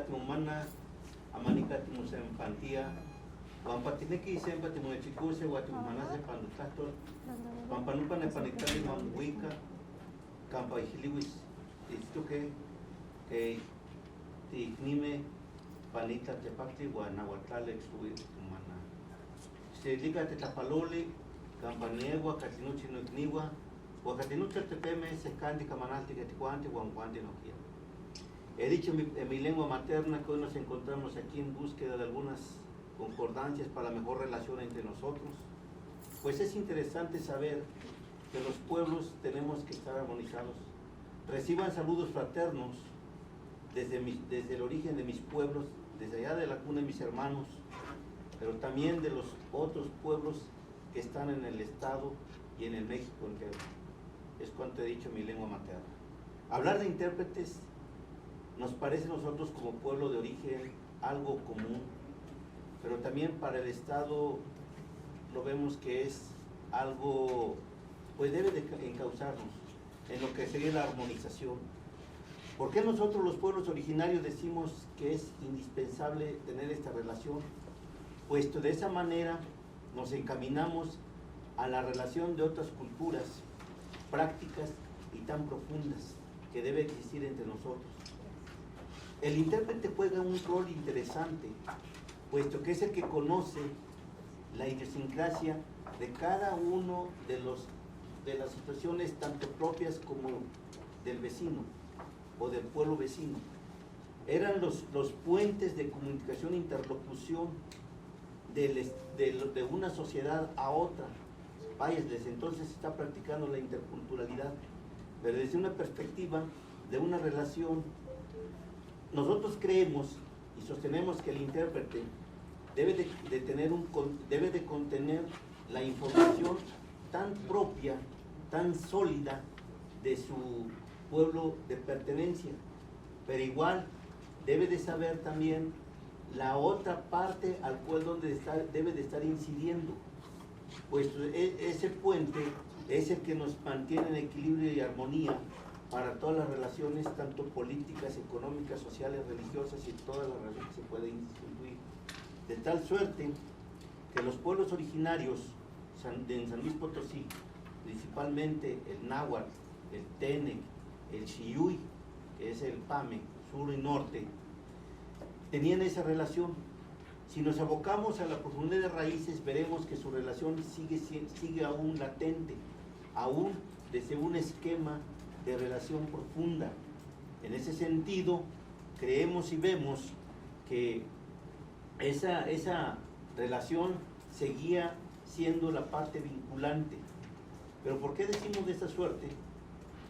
Timumana, Amanica Timusempantia, Pampatineki Sempa Timuechicuse, Guatimumanase Pandutato, Pampanupa Nepanectali Mamuica, Campa Hiliwis, Istuque, Tignime, Panita Tepacti, Guanahuatlale, Humana. Se liga Tetapaloli, Campaniegua, Catinuchi Nugniwa, Guacatinucha Tepeme, Secandi, Camanalti, Gaticuante, Guanguante, Noquia. He dicho en mi lengua materna que hoy nos encontramos aquí en búsqueda de algunas concordancias para la mejor relación entre nosotros. Pues es interesante saber que los pueblos tenemos que estar armonizados. Reciban saludos fraternos desde el origen de mis pueblos, desde allá de la cuna de mis hermanos, pero también de los otros pueblos que están en el estado y en el México entero. Es cuanto he dicho en mi lengua materna. Hablar de intérpretes nos parece a nosotros como pueblo de origen algo común, pero también para el Estado lo vemos que es algo, pues debe de encauzarnos en lo que sería la armonización. ¿Por qué nosotros los pueblos originarios decimos que es indispensable tener esta relación? Puesto de esa manera nos encaminamos a la relación de otras culturas, prácticas y tan profundas que debe existir entre nosotros. El intérprete juega un rol interesante, puesto que es el que conoce la idiosincrasia de cada uno de las situaciones tanto propias como del vecino o del pueblo vecino. Eran los puentes de comunicación e interlocución de una sociedad a otra. Vaya, desde entonces se está practicando la interculturalidad, pero desde una perspectiva de una relación. Nosotros creemos y sostenemos que el intérprete debe de contener la información tan propia, tan sólida de su pueblo de pertenencia, pero igual debe de saber también la otra parte al cual debe de estar incidiendo, pues ese puente es el que nos mantiene en equilibrio y armonía para todas las relaciones, tanto políticas, económicas, sociales, religiosas y todas las relaciones que se pueden instituir. De tal suerte que los pueblos originarios en San Luis Potosí, principalmente el náhuatl, el tenec, el xiyuy, que es el pame, sur y norte, tenían esa relación. Si nos abocamos a la profundidad de raíces, veremos que su relación sigue aún latente, aún desde un esquema de relación profunda. En ese sentido, creemos y vemos que esa relación seguía siendo la parte vinculante. ¿Pero por qué decimos de esta suerte?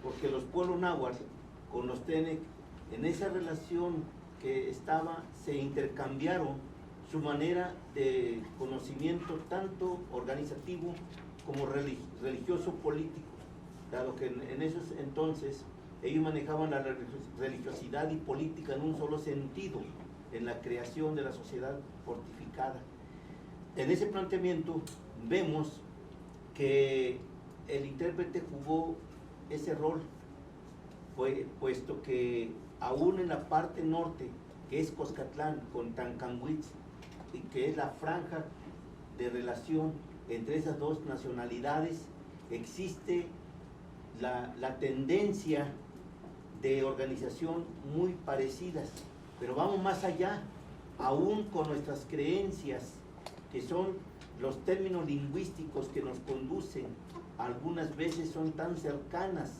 Porque los pueblos náhuatl con los tenec, en esa relación que estaba, se intercambiaron su manera de conocimiento tanto organizativo como religioso político, dado que en esos entonces ellos manejaban la religiosidad y política en un solo sentido, en la creación de la sociedad fortificada. En ese planteamiento vemos que el intérprete jugó ese rol, puesto que aún en la parte norte, que es Coscatlán con Tancanwitz, y que es la franja de relación entre esas dos nacionalidades, existe la tendencia de organización muy parecidas, pero vamos más allá, aún con nuestras creencias, que son los términos lingüísticos que nos conducen, algunas veces son tan cercanas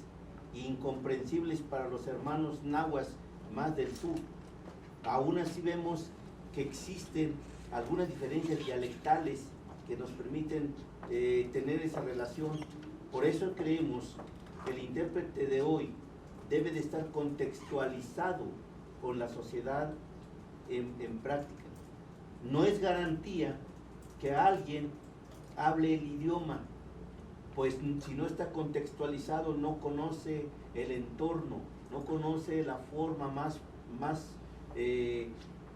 e incomprensibles para los hermanos nahuas más del sur. Aún así vemos que existen algunas diferencias dialectales que nos permiten tener esa relación. Por eso creemos que el intérprete de hoy debe de estar contextualizado con la sociedad en práctica. No es garantía que alguien hable el idioma, pues si no está contextualizado no conoce el entorno, no conoce la forma más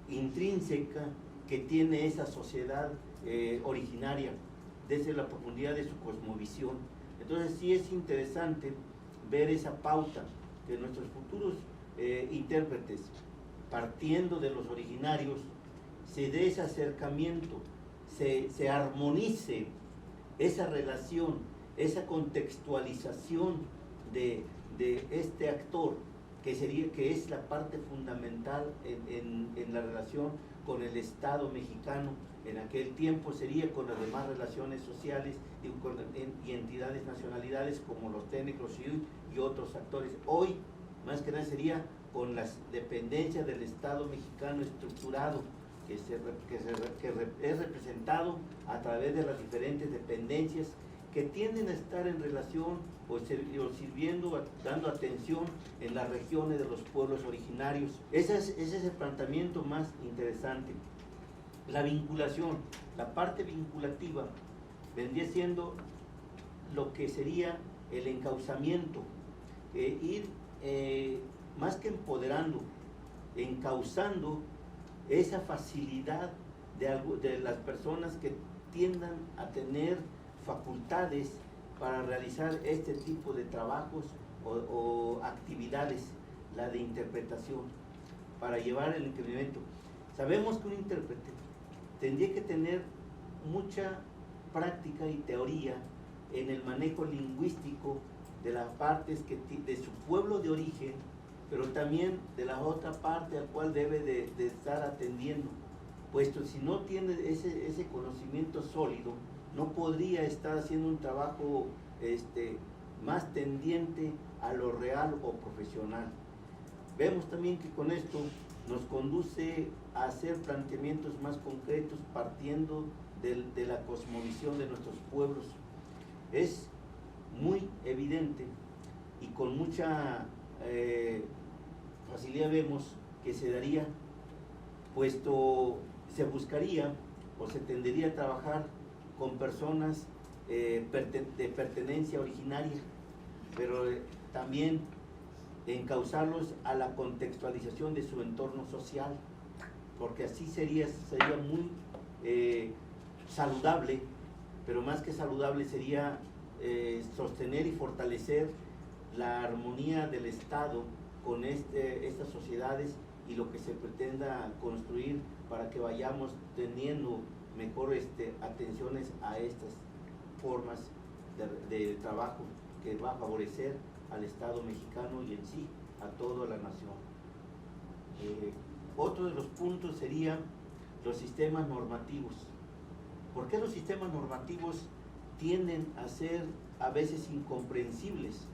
intrínseca que tiene esa sociedad originaria, desde la profundidad de su cosmovisión. Entonces sí es interesante ver esa pauta que nuestros futuros intérpretes partiendo de los originarios, se dé ese acercamiento, se armonice esa relación, esa contextualización de este actor, que es la parte fundamental en la relación con el Estado mexicano. En aquel tiempo sería con las demás relaciones sociales y entidades nacionalidades como los técnicos y otros actores. Hoy, más que nada, sería con las dependencias del Estado mexicano estructurado, que es representado a través de las diferentes dependencias que tienden a estar en relación o sirviendo, dando atención en las regiones de los pueblos originarios. Ese es el planteamiento más interesante. La vinculación, la parte vinculativa, vendría siendo lo que sería el encauzamiento, ir más que empoderando, encauzando esa facilidad de las personas que tiendan a tener facultades para realizar este tipo de trabajos o actividades, la de interpretación, para llevar el entendimiento. Sabemos que un intérprete tendría que tener mucha práctica y teoría en el manejo lingüístico de las partes de su pueblo de origen, pero también de la otra parte al cual debe de estar atendiendo, puesto si no tiene ese conocimiento sólido, no podría estar haciendo un trabajo más tendiente a lo real o profesional. Vemos también que con esto nos conduce a hacer planteamientos más concretos partiendo de la cosmovisión de nuestros pueblos. Es muy evidente y con mucha facilidad vemos que se daría, puesto se buscaría o se tendería a trabajar con personas de pertenencia originaria, pero también encauzarlos a la contextualización de su entorno social, porque así sería muy saludable, pero más que saludable sería sostener y fortalecer la armonía del Estado con estas sociedades y lo que se pretenda construir para que vayamos teniendo mejor atenciones a estas formas de trabajo que va a favorecer al Estado mexicano y en sí a toda la nación. Otro de los puntos sería los sistemas normativos. ¿Por qué los sistemas normativos tienden a ser a veces incomprensibles?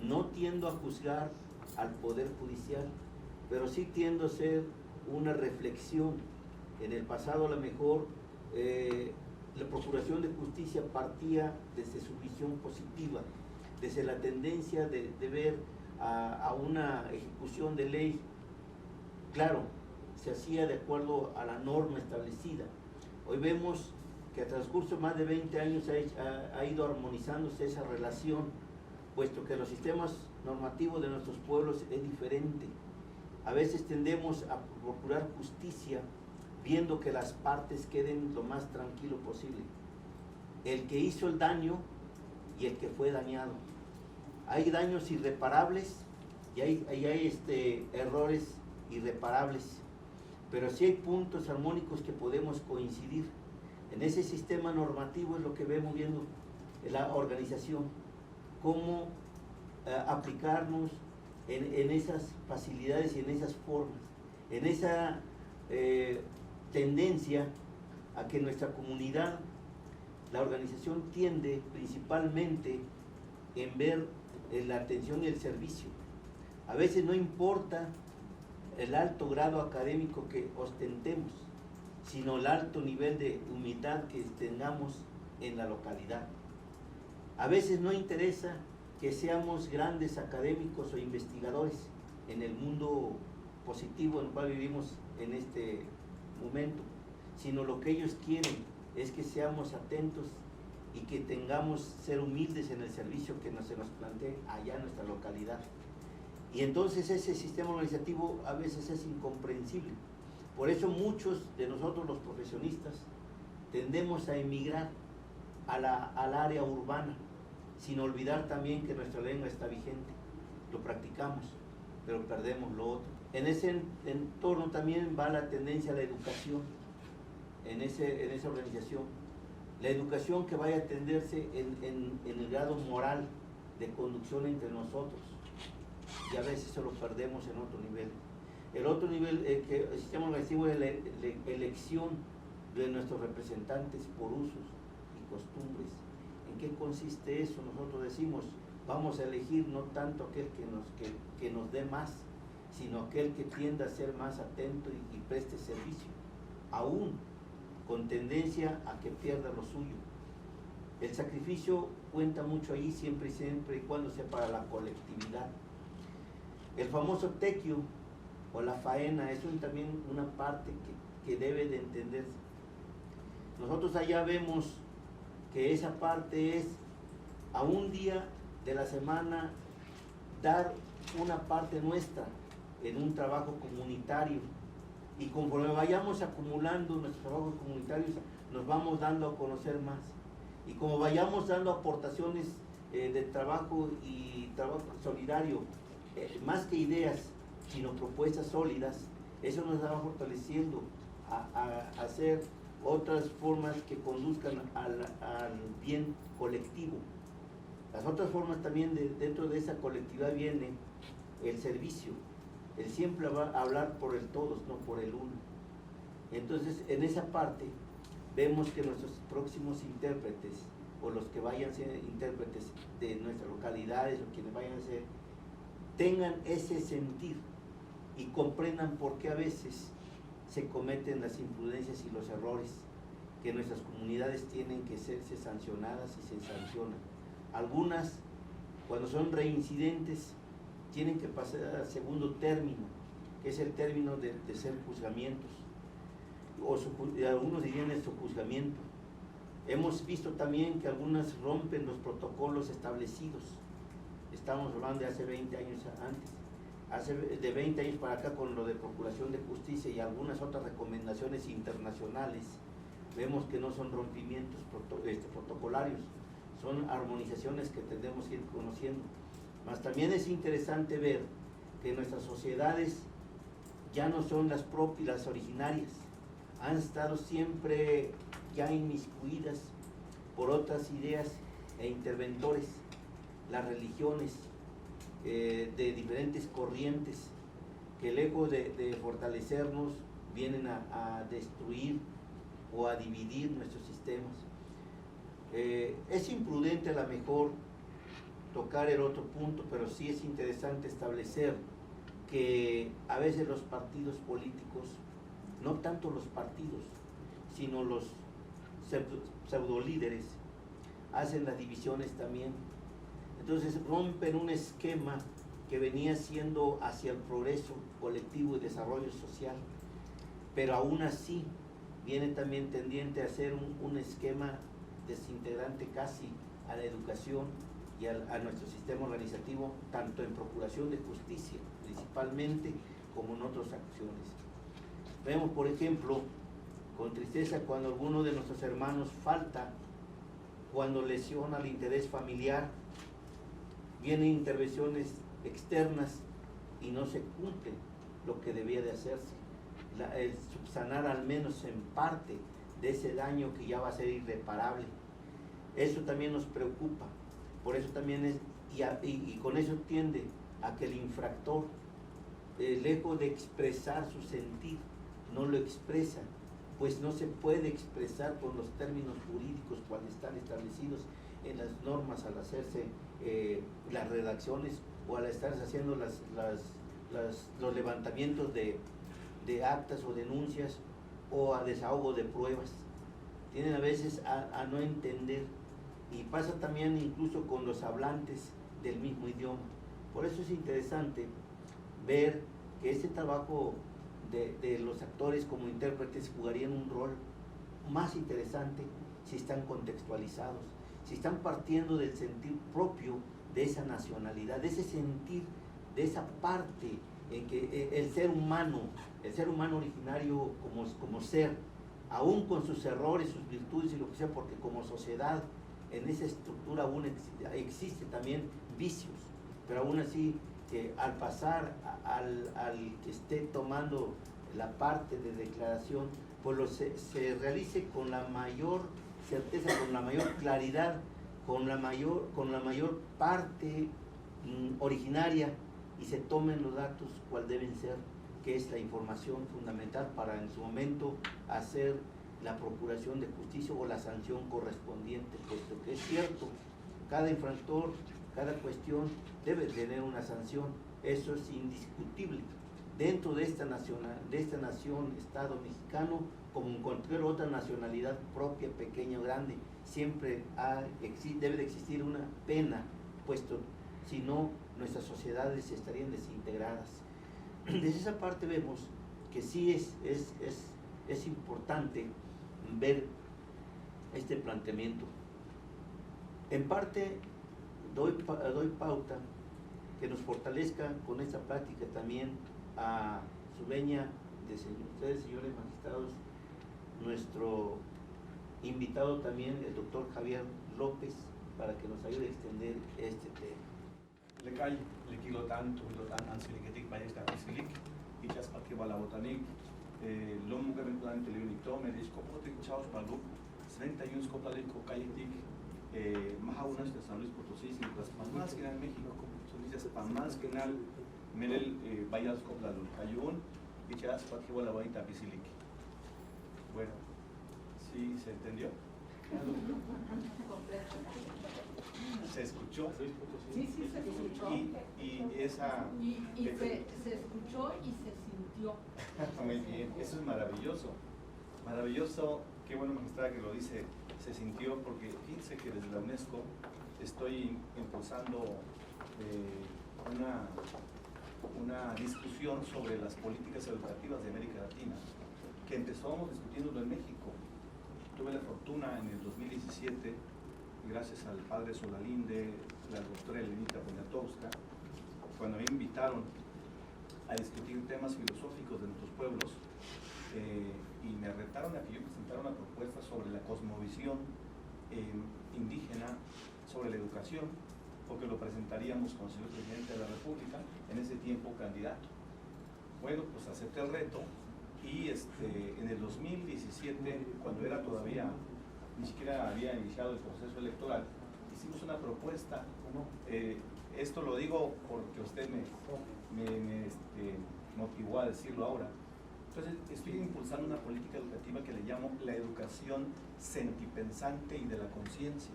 No tiendo a juzgar al Poder Judicial, pero sí tiendo a ser una reflexión. En el pasado a lo mejor la Procuración de Justicia partía desde su visión positiva, desde la tendencia de ver a una ejecución de ley. Claro, se hacía de acuerdo a la norma establecida. Hoy vemos que a transcurso de más de 20 años ha ido armonizándose esa relación, puesto que los sistemas normativos de nuestros pueblos es diferente. A veces tendemos a procurar justicia viendo que las partes queden lo más tranquilo posible. El que hizo el daño y el que fue dañado. Hay daños irreparables y hay errores irreparables, pero sí hay puntos armónicos que podemos coincidir. En ese sistema normativo es lo que vemos viendo la organización, cómo aplicarnos en esas facilidades y en esas formas, en esa tendencia a que nuestra comunidad, la organización tiende principalmente en ver la atención y el servicio. A veces no importa el alto grado académico que ostentemos, sino el alto nivel de humildad que tengamos en la localidad. A veces no interesa que seamos grandes académicos o investigadores en el mundo positivo en el cual vivimos en este momento, sino lo que ellos quieren es que seamos atentos y que tengamos ser humildes en el servicio que se nos plantee allá en nuestra localidad. Y entonces ese sistema organizativo a veces es incomprensible. Por eso muchos de nosotros los profesionistas tendemos a emigrar al área urbana, sin olvidar también que nuestra lengua está vigente, lo practicamos, pero perdemos lo otro. En ese entorno también va la tendencia a la educación, en esa organización. La educación que vaya a atenderse en el grado moral de conducción entre nosotros, y a veces se lo perdemos en otro nivel. El otro nivel, que el sistema organizativo es la elección de nuestros representantes por usos y costumbres. ¿En qué consiste eso? Nosotros decimos, vamos a elegir no tanto aquel que nos dé más, sino aquel que tienda a ser más atento y preste servicio, aún con tendencia a que pierda lo suyo. El sacrificio cuenta mucho ahí, siempre y cuando sea para la colectividad. El famoso tequio o la faena es también una parte que debe de entenderse. Nosotros allá vemos que esa parte es a un día de la semana dar una parte nuestra en un trabajo comunitario, y conforme vayamos acumulando nuestros trabajos comunitarios nos vamos dando a conocer más, y como vayamos dando aportaciones de trabajo y trabajo solidario, más que ideas sino propuestas sólidas, eso nos va fortaleciendo a hacer otras formas que conduzcan al bien colectivo. Las otras formas también dentro de esa colectividad viene el servicio. Él siempre va a hablar por el todos, no por el uno. Entonces, en esa parte, vemos que nuestros próximos intérpretes, o los que vayan a ser intérpretes de nuestras localidades, o quienes vayan a ser, tengan ese sentir y comprendan por qué a veces se cometen las imprudencias y los errores, que nuestras comunidades tienen que serse sancionadas y se sancionan. Algunas, cuando son reincidentes, tienen que pasar al segundo término, que es el término de ser juzgamientos, o algunos dirían el sojuzgamiento. Hemos visto también que algunas rompen los protocolos establecidos. Estamos hablando de hace 20 años antes, de 20 años para acá, con lo de Procuración de Justicia y algunas otras recomendaciones internacionales, vemos que no son rompimientos protocolarios, son armonizaciones que tendremos que ir conociendo. Mas también es interesante ver que nuestras sociedades ya no son las propias, las originarias, han estado siempre ya inmiscuidas por otras ideas e interventores, las religiones de diferentes corrientes, que lejos de fortalecernos vienen a destruir o a dividir nuestros sistemas. Es imprudente a lo mejor tocar el otro punto, pero sí es interesante establecer que a veces los partidos políticos, no tanto los partidos, sino los pseudolíderes, hacen las divisiones también. Entonces rompen un esquema que venía siendo hacia el progreso colectivo y desarrollo social, pero aún así viene también tendiente a ser un esquema desintegrante casi a la educación y a nuestro sistema organizativo, tanto en procuración de justicia principalmente, como en otras acciones. Vemos, por ejemplo, con tristeza cuando alguno de nuestros hermanos falta, cuando lesiona el interés familiar, vienen intervenciones externas y no se cumple lo que debía de hacerse, el subsanar al menos en parte de ese daño que ya va a ser irreparable. Eso también nos preocupa, por eso también y con eso tiende a que el infractor, lejos de expresar su sentir, no lo expresa, pues no se puede expresar con los términos jurídicos cuando están establecidos en las normas al hacerse las redacciones o al estarse haciendo los levantamientos de actas o denuncias o a desahogo de pruebas. Tienen a veces a no entender, y pasa también incluso con los hablantes del mismo idioma. Por eso es interesante ver que este trabajo de los actores como intérpretes jugarían un rol más interesante si están contextualizados, si están partiendo del sentir propio de esa nacionalidad, de ese sentir, de esa parte en que el ser humano originario como ser, aún con sus errores, sus virtudes y lo que sea, porque como sociedad en esa estructura aún existe también vicios, pero aún así al pasar al que esté tomando la parte de declaración, pues se realice con la mayor certeza, con la mayor claridad, con la mayor parte originaria, y se tomen los datos cual deben ser, que es la información fundamental para en su momento hacer la procuración de justicia o la sanción correspondiente, puesto que es cierto, cada infractor, cada cuestión debe tener una sanción, eso es indiscutible. Dentro de esta nación, Estado mexicano, como en cualquier otra nacionalidad propia, pequeña o grande, siempre debe de existir una pena, puesto si no, nuestras sociedades estarían desintegradas. Desde esa parte vemos que sí es importante ver este planteamiento. En parte doy pauta que nos fortalezca con esta práctica también a su veña de ustedes, señores magistrados, nuestro invitado también, el doctor Javier López, para que nos ayude a extender este tema. Lekay, lekilotan, tuhilotan, ansiligetik, bayesta, pisilik, ichas pakiba la botanik, lomu gabentudan teleunito, mediscopotic, chaos baluk, 31 scopalik, cocayetik, mahaunas de San Luis Potosí, las palmas que en México, son dichas palmas que en Merel, bayas copla lulcayun, ichas pakiba la baita, pisilik. Bueno, ¿sí se entendió? ¿Se escuchó? Sí, sí, se escuchó. Se escuchó y se sintió. Muy bien, eso es maravilloso. Maravilloso, qué bueno, magistrada, que lo dice, se sintió, porque fíjense que desde la UNESCO estoy impulsando una discusión sobre las políticas educativas de América Latina, que empezamos discutiéndolo en México. Tuve la fortuna en el 2017, gracias al padre Solalinde, la doctora Elenita Poniatowska, cuando me invitaron a discutir temas filosóficos de nuestros pueblos, y me retaron a que yo presentara una propuesta sobre la cosmovisión indígena, sobre la educación, porque lo presentaríamos con el señor presidente de la República, en ese tiempo candidato. Bueno, pues acepté el reto. Y en el 2017, cuando era todavía, ni siquiera había iniciado el proceso electoral, hicimos una propuesta. Esto lo digo porque usted me motivó a decirlo ahora. Entonces, estoy impulsando una política educativa que le llamo la educación sentipensante y de la conciencia.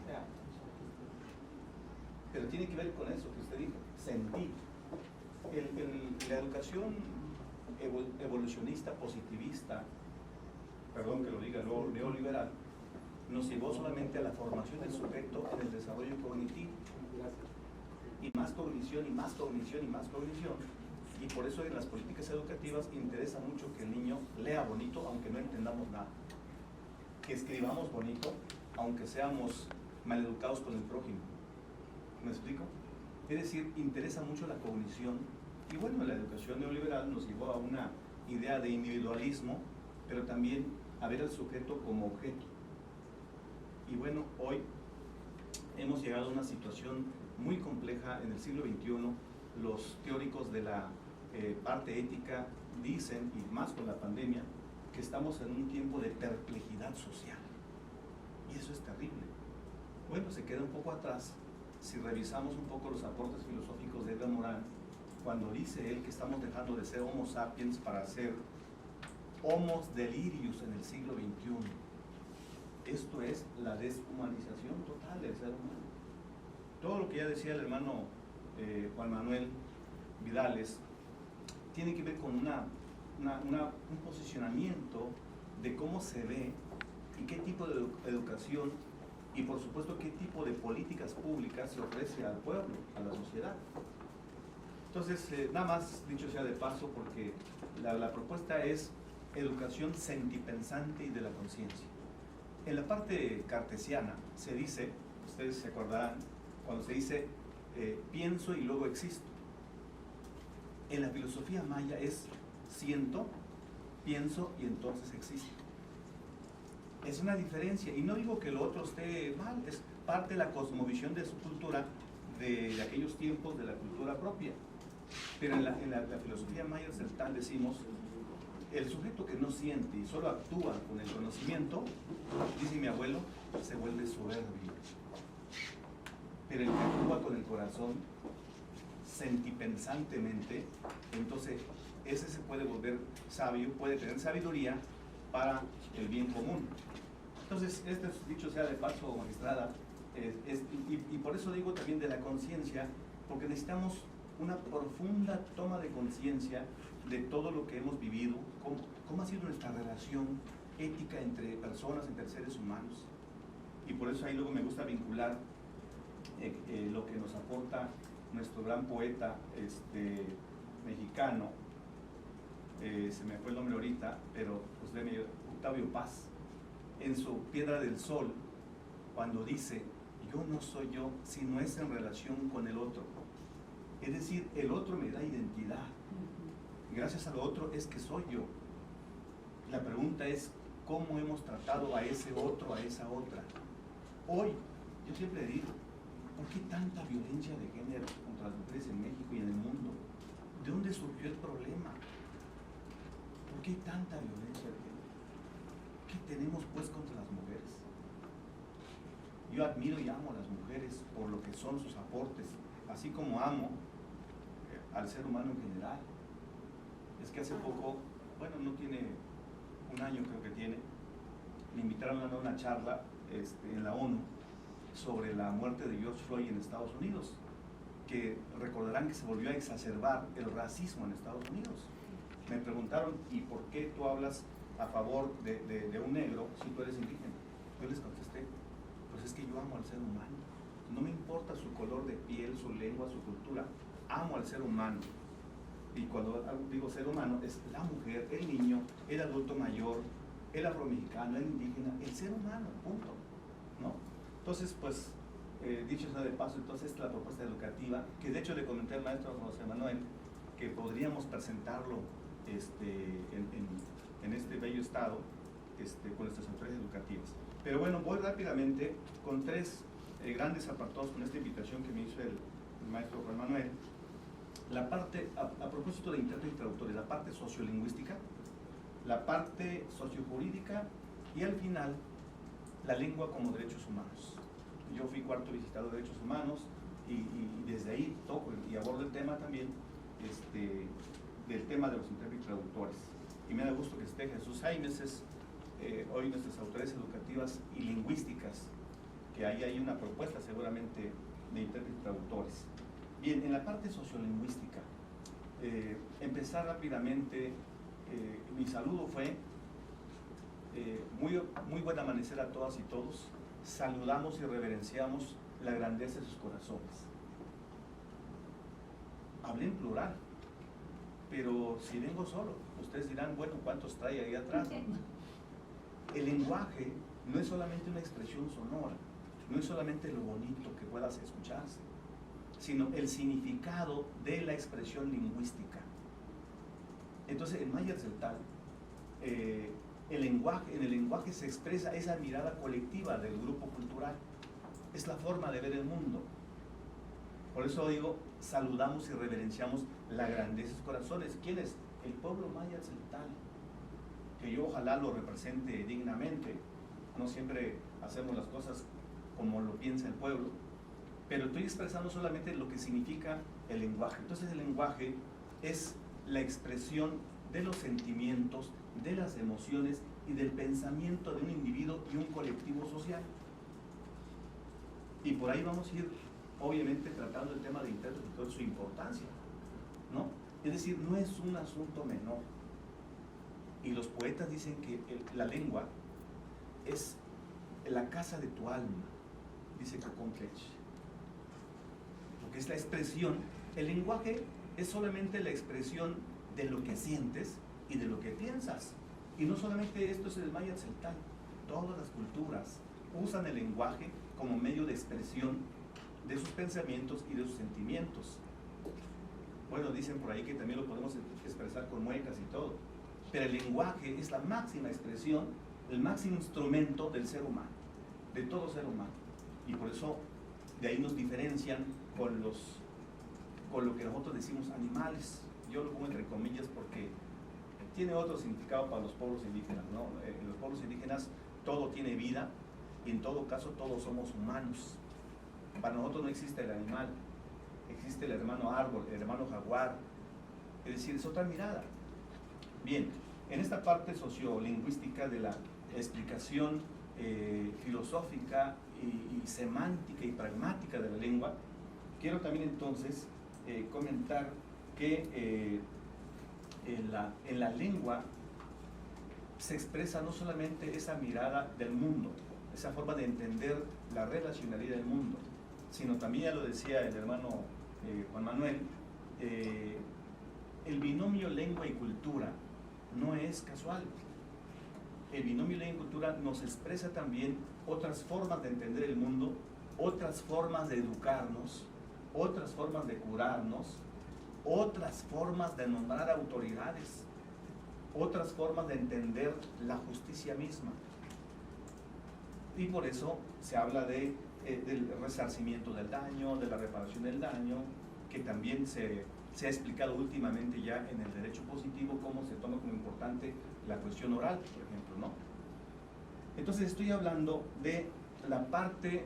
Pero tiene que ver con eso que usted dijo, sentir. La educación evolucionista, positivista, perdón que lo diga, neoliberal, nos llevó solamente a la formación del sujeto en el desarrollo cognitivo. Y más cognición, y más cognición, y más cognición. Y por eso en las políticas educativas interesa mucho que el niño lea bonito, aunque no entendamos nada. Que escribamos bonito, aunque seamos maleducados con el prójimo. ¿Me explico? Es decir, interesa mucho la cognición. Y bueno, la educación neoliberal nos llevó a una idea de individualismo, pero también a ver al sujeto como objeto. Y bueno, hoy hemos llegado a una situación muy compleja en el siglo XXI. Los teóricos de la parte ética dicen, y más con la pandemia, que estamos en un tiempo de perplejidad social. Y eso es terrible. Bueno, se queda un poco atrás si revisamos un poco los aportes filosóficos de Edgar Morin, cuando dice él que estamos dejando de ser homo sapiens para ser homos delirius en el siglo XXI. Esto es la deshumanización total del ser humano. Todo lo que ya decía el hermano Juan Manuel Vidales tiene que ver con un posicionamiento de cómo se ve y qué tipo de educación y por supuesto qué tipo de políticas públicas se ofrece al pueblo, a la sociedad. Entonces, nada más dicho sea de paso, porque la propuesta es educación sentipensante y de la conciencia. En la parte cartesiana se dice, ustedes se acordarán, cuando se dice pienso y luego existo. En la filosofía maya es siento, pienso y entonces existo. Es una diferencia, y no digo que lo otro esté mal, es parte de la cosmovisión de su cultura, de aquellos tiempos, de la cultura propia. Pero en la filosofía Myers-Deltal decimos, el sujeto que no siente y solo actúa con el conocimiento, dice mi abuelo, se vuelve soberbio. Pero el que actúa con el corazón, sentipensantemente, entonces ese se puede volver sabio, puede tener sabiduría para el bien común. Entonces, este dicho sea de paso, magistrada, y por eso digo también de la conciencia, porque necesitamos una profunda toma de conciencia de todo lo que hemos vivido, cómo ha sido nuestra relación ética entre personas, entre seres humanos. Y por eso ahí luego me gusta vincular lo que nos aporta nuestro gran poeta mexicano, se me fue el nombre ahorita, pero pues déme, Octavio Paz, en su Piedra del Sol, cuando dice, yo no soy yo, sino es en relación con el otro. Es decir, el otro me da identidad. Gracias al otro es que soy yo. La pregunta es, ¿cómo hemos tratado a ese otro, a esa otra? Hoy, yo siempre digo, ¿por qué tanta violencia de género contra las mujeres en México y en el mundo? ¿De dónde surgió el problema? ¿Por qué tanta violencia de género? ¿Qué tenemos pues contra las mujeres? Yo admiro y amo a las mujeres por lo que son sus aportes, así como amo al ser humano en general. Es que hace poco, bueno, no tiene un año creo que tiene, me invitaron a dar una charla en la ONU sobre la muerte de George Floyd en Estados Unidos, que recordarán que se volvió a exacerbar el racismo en Estados Unidos. Me preguntaron, ¿y por qué tú hablas a favor de un negro si tú eres indígena? Yo les contesté, pues es que yo amo al ser humano, no me importa su color de piel, su lengua, su cultura, amo al ser humano. Y cuando digo ser humano, es la mujer, el niño, el adulto mayor, el afromexicano, el indígena, el ser humano, punto, ¿no? Entonces, pues, dicho sea de paso, entonces la propuesta educativa, que de hecho le comenté al maestro José Manuel, que podríamos presentarlo en este bello estado con nuestras autoridades educativas. Pero bueno, voy rápidamente con tres grandes apartados con esta invitación que me hizo el maestro Juan Manuel. La parte, a propósito de intérpretes y traductores, la parte sociolingüística, la parte sociojurídica y al final la lengua como derechos humanos. Yo fui cuarto visitador de derechos humanos y desde ahí toco y abordo el tema también del tema de los intérpretes y traductores. Y me da gusto que esté Jesús Jaimes, hoy nuestras autoridades educativas y lingüísticas, que ahí hay una propuesta seguramente de intérpretes y traductores. Bien, en la parte sociolingüística, empezar rápidamente, mi saludo fue muy buen amanecer a todas y todos, saludamos y reverenciamos la grandeza de sus corazones. Hablé en plural, pero si vengo solo, ustedes dirán, bueno, ¿cuántos trae ahí atrás? El lenguaje no es solamente una expresión sonora, no es solamente lo bonito que puedas escucharse, sino el significado de la expresión lingüística. Entonces, en Myers-Deltal, en el lenguaje se expresa esa mirada colectiva del grupo cultural, es la forma de ver el mundo. Por eso digo, saludamos y reverenciamos la grandeza de sus corazones. ¿Quién es? El pueblo Myers-Deltal, que yo ojalá lo represente dignamente. No siempre hacemos las cosas como lo piensa el pueblo, pero estoy expresando solamente lo que significa el lenguaje. Entonces el lenguaje es la expresión de los sentimientos, de las emociones y del pensamiento de un individuo y un colectivo social. Y por ahí vamos a ir, obviamente, tratando el tema de intérprete y toda su importancia, ¿no? Es decir, no es un asunto menor. Y los poetas dicen que la lengua es la casa de tu alma, dice Coconquech. Porque es la expresión, el lenguaje es solamente la expresión de lo que sientes y de lo que piensas. Y no solamente esto es el Myers-Deltal, todas las culturas usan el lenguaje como medio de expresión de sus pensamientos y de sus sentimientos. Bueno, dicen por ahí que también lo podemos expresar con muecas y todo, pero el lenguaje es la máxima expresión, el máximo instrumento del ser humano, de todo ser humano. Y por eso de ahí nos diferencian con los con lo que nosotros decimos animales. Yo lo pongo entre comillas porque tiene otro significado para los pueblos indígenas, ¿no? En los pueblos indígenas todo tiene vida y en todo caso todos somos humanos. Para nosotros no existe el animal, existe el hermano árbol, el hermano jaguar, es decir, es otra mirada. Bien, en esta parte sociolingüística de la explicación filosófica y semántica y pragmática de la lengua, quiero también entonces comentar que en la lengua se expresa no solamente esa mirada del mundo, esa forma de entender la relacionalidad del mundo, sino también, ya lo decía el hermano Juan Manuel, el binomio lengua y cultura no es casual. El binomio lengua y cultura nos expresa también otras formas de entender el mundo, otras formas de educarnos, otras formas de curarnos, otras formas de nombrar autoridades, otras formas de entender la justicia misma. Y por eso se habla del resarcimiento del daño, de la reparación del daño, que también se ha explicado últimamente ya en el derecho positivo cómo se toma como importante la cuestión oral, por ejemplo, ¿no? Entonces estoy hablando de la parte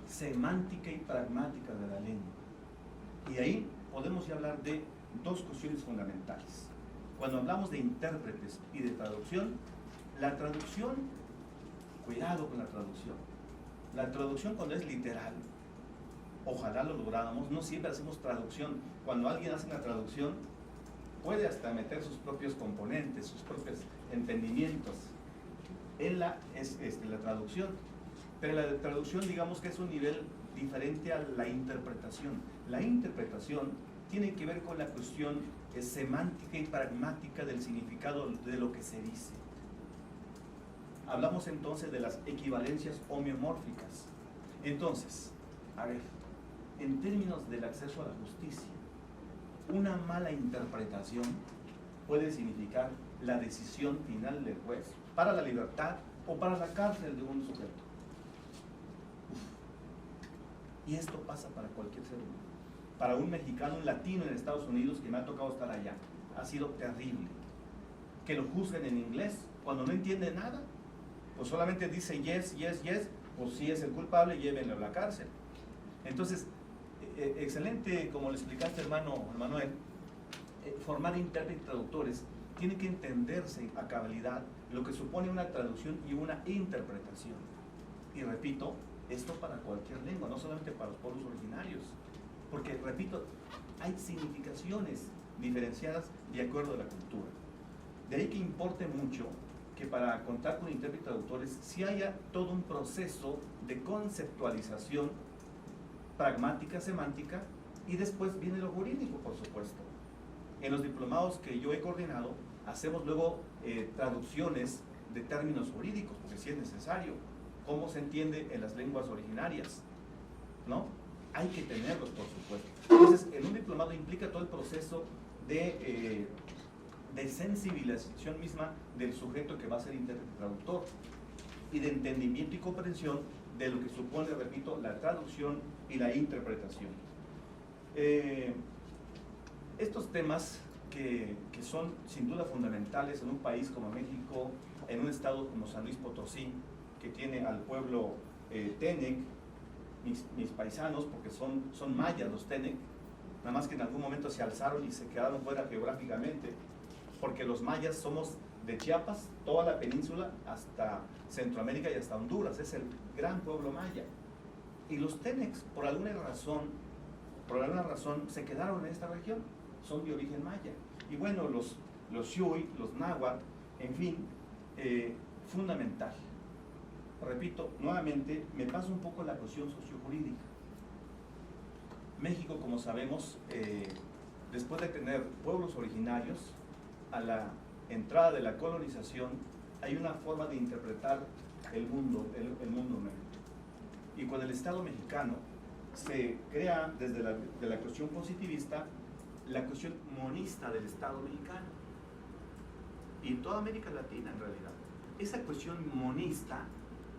semántica y pragmática de la lengua. Y ahí podemos ya hablar de dos cuestiones fundamentales. Cuando hablamos de intérpretes y de traducción, la traducción, cuidado con la traducción. La traducción cuando es literal, ojalá lo lográramos, no siempre hacemos traducción. Cuando alguien hace una traducción, puede hasta meter sus propios componentes, sus propios entendimientos en la traducción. Pero la traducción, digamos que es un nivel diferente a la interpretación. La interpretación tiene que ver con la cuestión semántica y pragmática del significado de lo que se dice. Hablamos entonces de las equivalencias homeomórficas. Entonces, a ver, en términos del acceso a la justicia, una mala interpretación puede significar la decisión final del juez para la libertad o para la cárcel de un sujeto. Y esto pasa para cualquier ser humano. Para un mexicano, un latino en Estados Unidos que me ha tocado estar allá, ha sido terrible. Que lo juzguen en inglés, cuando no entiende nada, pues solamente dice yes, yes, yes, pues si es el culpable, llévenlo a la cárcel. Entonces, excelente, como le explicaste, hermano Manuel, formar intérpretes y traductores tiene que entenderse a cabalidad lo que supone una traducción y una interpretación. Y repito, esto para cualquier lengua, no solamente para los pueblos originarios, porque, repito, hay significaciones diferenciadas de acuerdo a la cultura. De ahí que importe mucho que para contar con intérpretes y traductores sí haya todo un proceso de conceptualización pragmática, semántica, y después viene lo jurídico, por supuesto. En los diplomados que yo he coordinado, hacemos luego traducciones de términos jurídicos, porque sí es necesario. ¿Cómo se entiende en las lenguas originarias? ¿No? Hay que tenerlos, por supuesto. Entonces, en un diplomado implica todo el proceso de sensibilización misma del sujeto que va a ser intérprete traductor y de entendimiento y comprensión de lo que supone, repito, la traducción y la interpretación. Estos temas que son sin duda fundamentales en un país como México, en un estado como San Luis Potosí, que tiene al pueblo Tenec, mis paisanos, porque son mayas los Tenec, nada más que en algún momento se alzaron y se quedaron fuera geográficamente, porque los mayas somos de Chiapas, toda la península, hasta Centroamérica y hasta Honduras, es el gran pueblo maya. Y los Tenecs, por alguna razón, se quedaron en esta región, son de origen maya. Y bueno, los Xuy, los náhuatl, en fin, fundamental. Repito, nuevamente, me pasa un poco la cuestión sociojurídica. México, como sabemos, después de tener pueblos originarios, a la entrada de la colonización, hay una forma de interpretar el mundo nuevo. Y con el Estado mexicano se crea desde la cuestión positivista la cuestión monista del Estado mexicano. Y en toda América Latina, en realidad. Esa cuestión monista,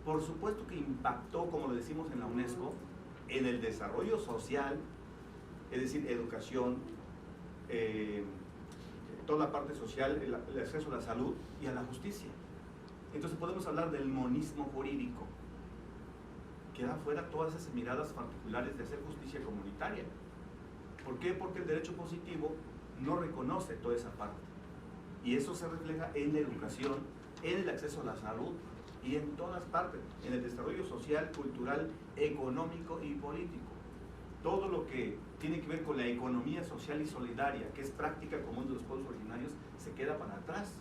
por supuesto que impactó, como lo decimos en la UNESCO, en el desarrollo social es decir, educación, toda la parte social, el acceso a la salud y a la justicia. Entonces podemos hablar del monismo jurídico, que da fuera todas esas miradas particulares de hacer justicia comunitaria. ¿Por qué? Porque el derecho positivo no reconoce toda esa parte. Y eso se refleja en la educación, en el acceso a la salud y en todas partes, en el desarrollo social, cultural, económico y político. Todo lo que tiene que ver con la economía social y solidaria, que es práctica común de los pueblos originarios, se queda para atrás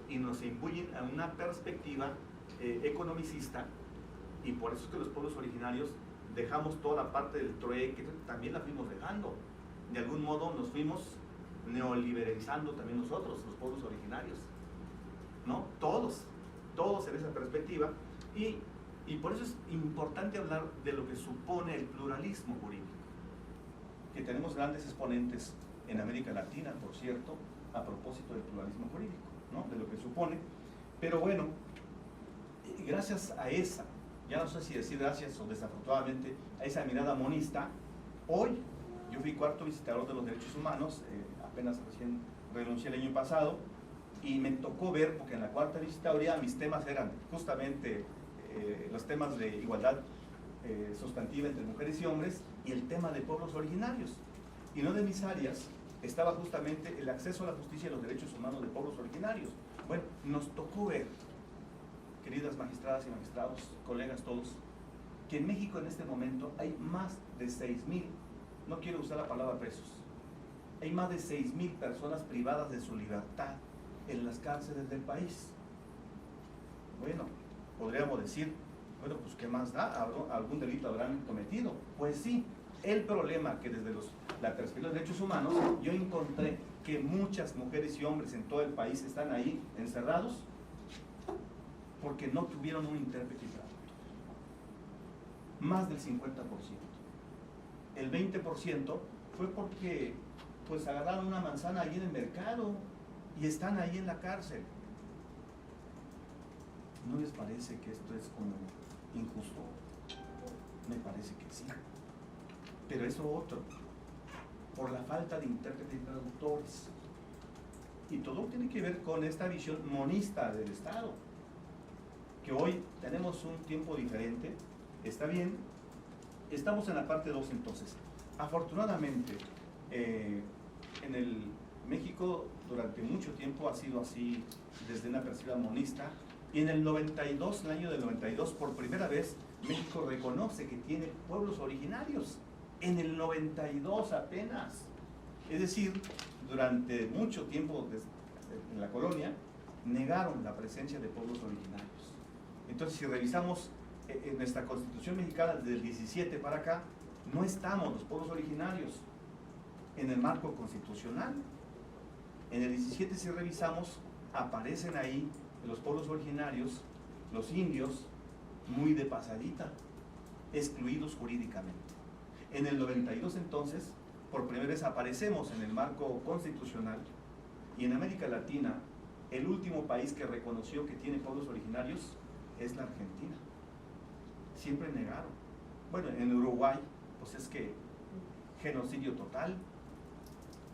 y nos imbuyen a una perspectiva economicista, y por eso es que los pueblos originarios dejamos toda la parte del trueque, también la fuimos dejando. De algún modo nos fuimos neoliberalizando también nosotros, los pueblos originarios, ¿no? Todos en esa perspectiva, y por eso es importante hablar de lo que supone el pluralismo jurídico, que tenemos grandes exponentes en América Latina, por cierto, a propósito del pluralismo jurídico, ¿no? De lo que supone. Pero bueno, gracias a esa, ya no sé si decir gracias o desafortunadamente, a esa mirada monista, hoy yo fui cuarto visitador de los derechos humanos, apenas recién renuncié el año pasado, y me tocó ver, porque en la cuarta visitaduría mis temas eran justamente los temas de igualdad sustantiva entre mujeres y hombres y el tema de pueblos originarios. Y una de mis áreas estaba justamente el acceso a la justicia y los derechos humanos de pueblos originarios. Bueno, nos tocó ver, queridas magistradas y magistrados, colegas todos, que en México en este momento hay más de 6,000, no quiero usar la palabra presos, hay más de 6,000 personas privadas de su libertad en las cárceles del país. Bueno, podríamos decir, bueno, pues ¿qué más da? ¿Algún delito habrán cometido? Pues sí, el problema que desde la perspectiva de derechos humanos, yo encontré que muchas mujeres y hombres en todo el país están ahí encerrados porque no tuvieron un intérprete traductor. Más del 50%. El 20% fue porque pues agarraron una manzana ahí en el mercado y están ahí en la cárcel. ¿No les parece que esto es como injusto? Me parece que sí. Pero eso otro, por la falta de intérpretes y traductores. Y todo tiene que ver con esta visión monista del Estado, que hoy tenemos un tiempo diferente. Está bien, estamos en la parte 2 entonces. Afortunadamente, en el México durante mucho tiempo ha sido así desde una perspectiva monista, y en el 92, el año del 92, por primera vez México reconoce que tiene pueblos originarios. En el 92 apenas. Es decir, durante mucho tiempo en la colonia negaron la presencia de pueblos originarios. Entonces, si revisamos en nuestra Constitución mexicana desde el 17 para acá, no estamos los pueblos originarios en el marco constitucional. En el 17, si revisamos, aparecen ahí los pueblos originarios, los indios, muy de pasadita, excluidos jurídicamente. En el 92 entonces, por primera vez aparecemos en el marco constitucional, y en América Latina, el último país que reconoció que tiene pueblos originarios es la Argentina. Siempre negaron. Bueno, en Uruguay, pues es que genocidio total.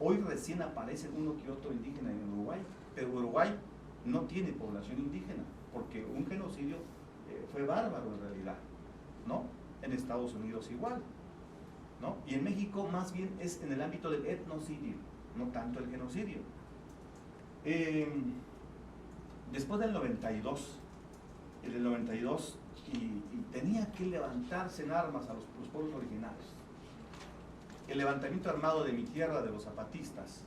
Hoy recién aparece uno que otro indígena en Uruguay, pero Uruguay no tiene población indígena, porque un genocidio fue bárbaro en realidad, ¿no? En Estados Unidos igual, ¿no? Y en México más bien es en el ámbito del etnocidio, no tanto el genocidio. Después del 92, y tenía que levantarse en armas a los pueblos originarios. El levantamiento armado de mi tierra, de los zapatistas,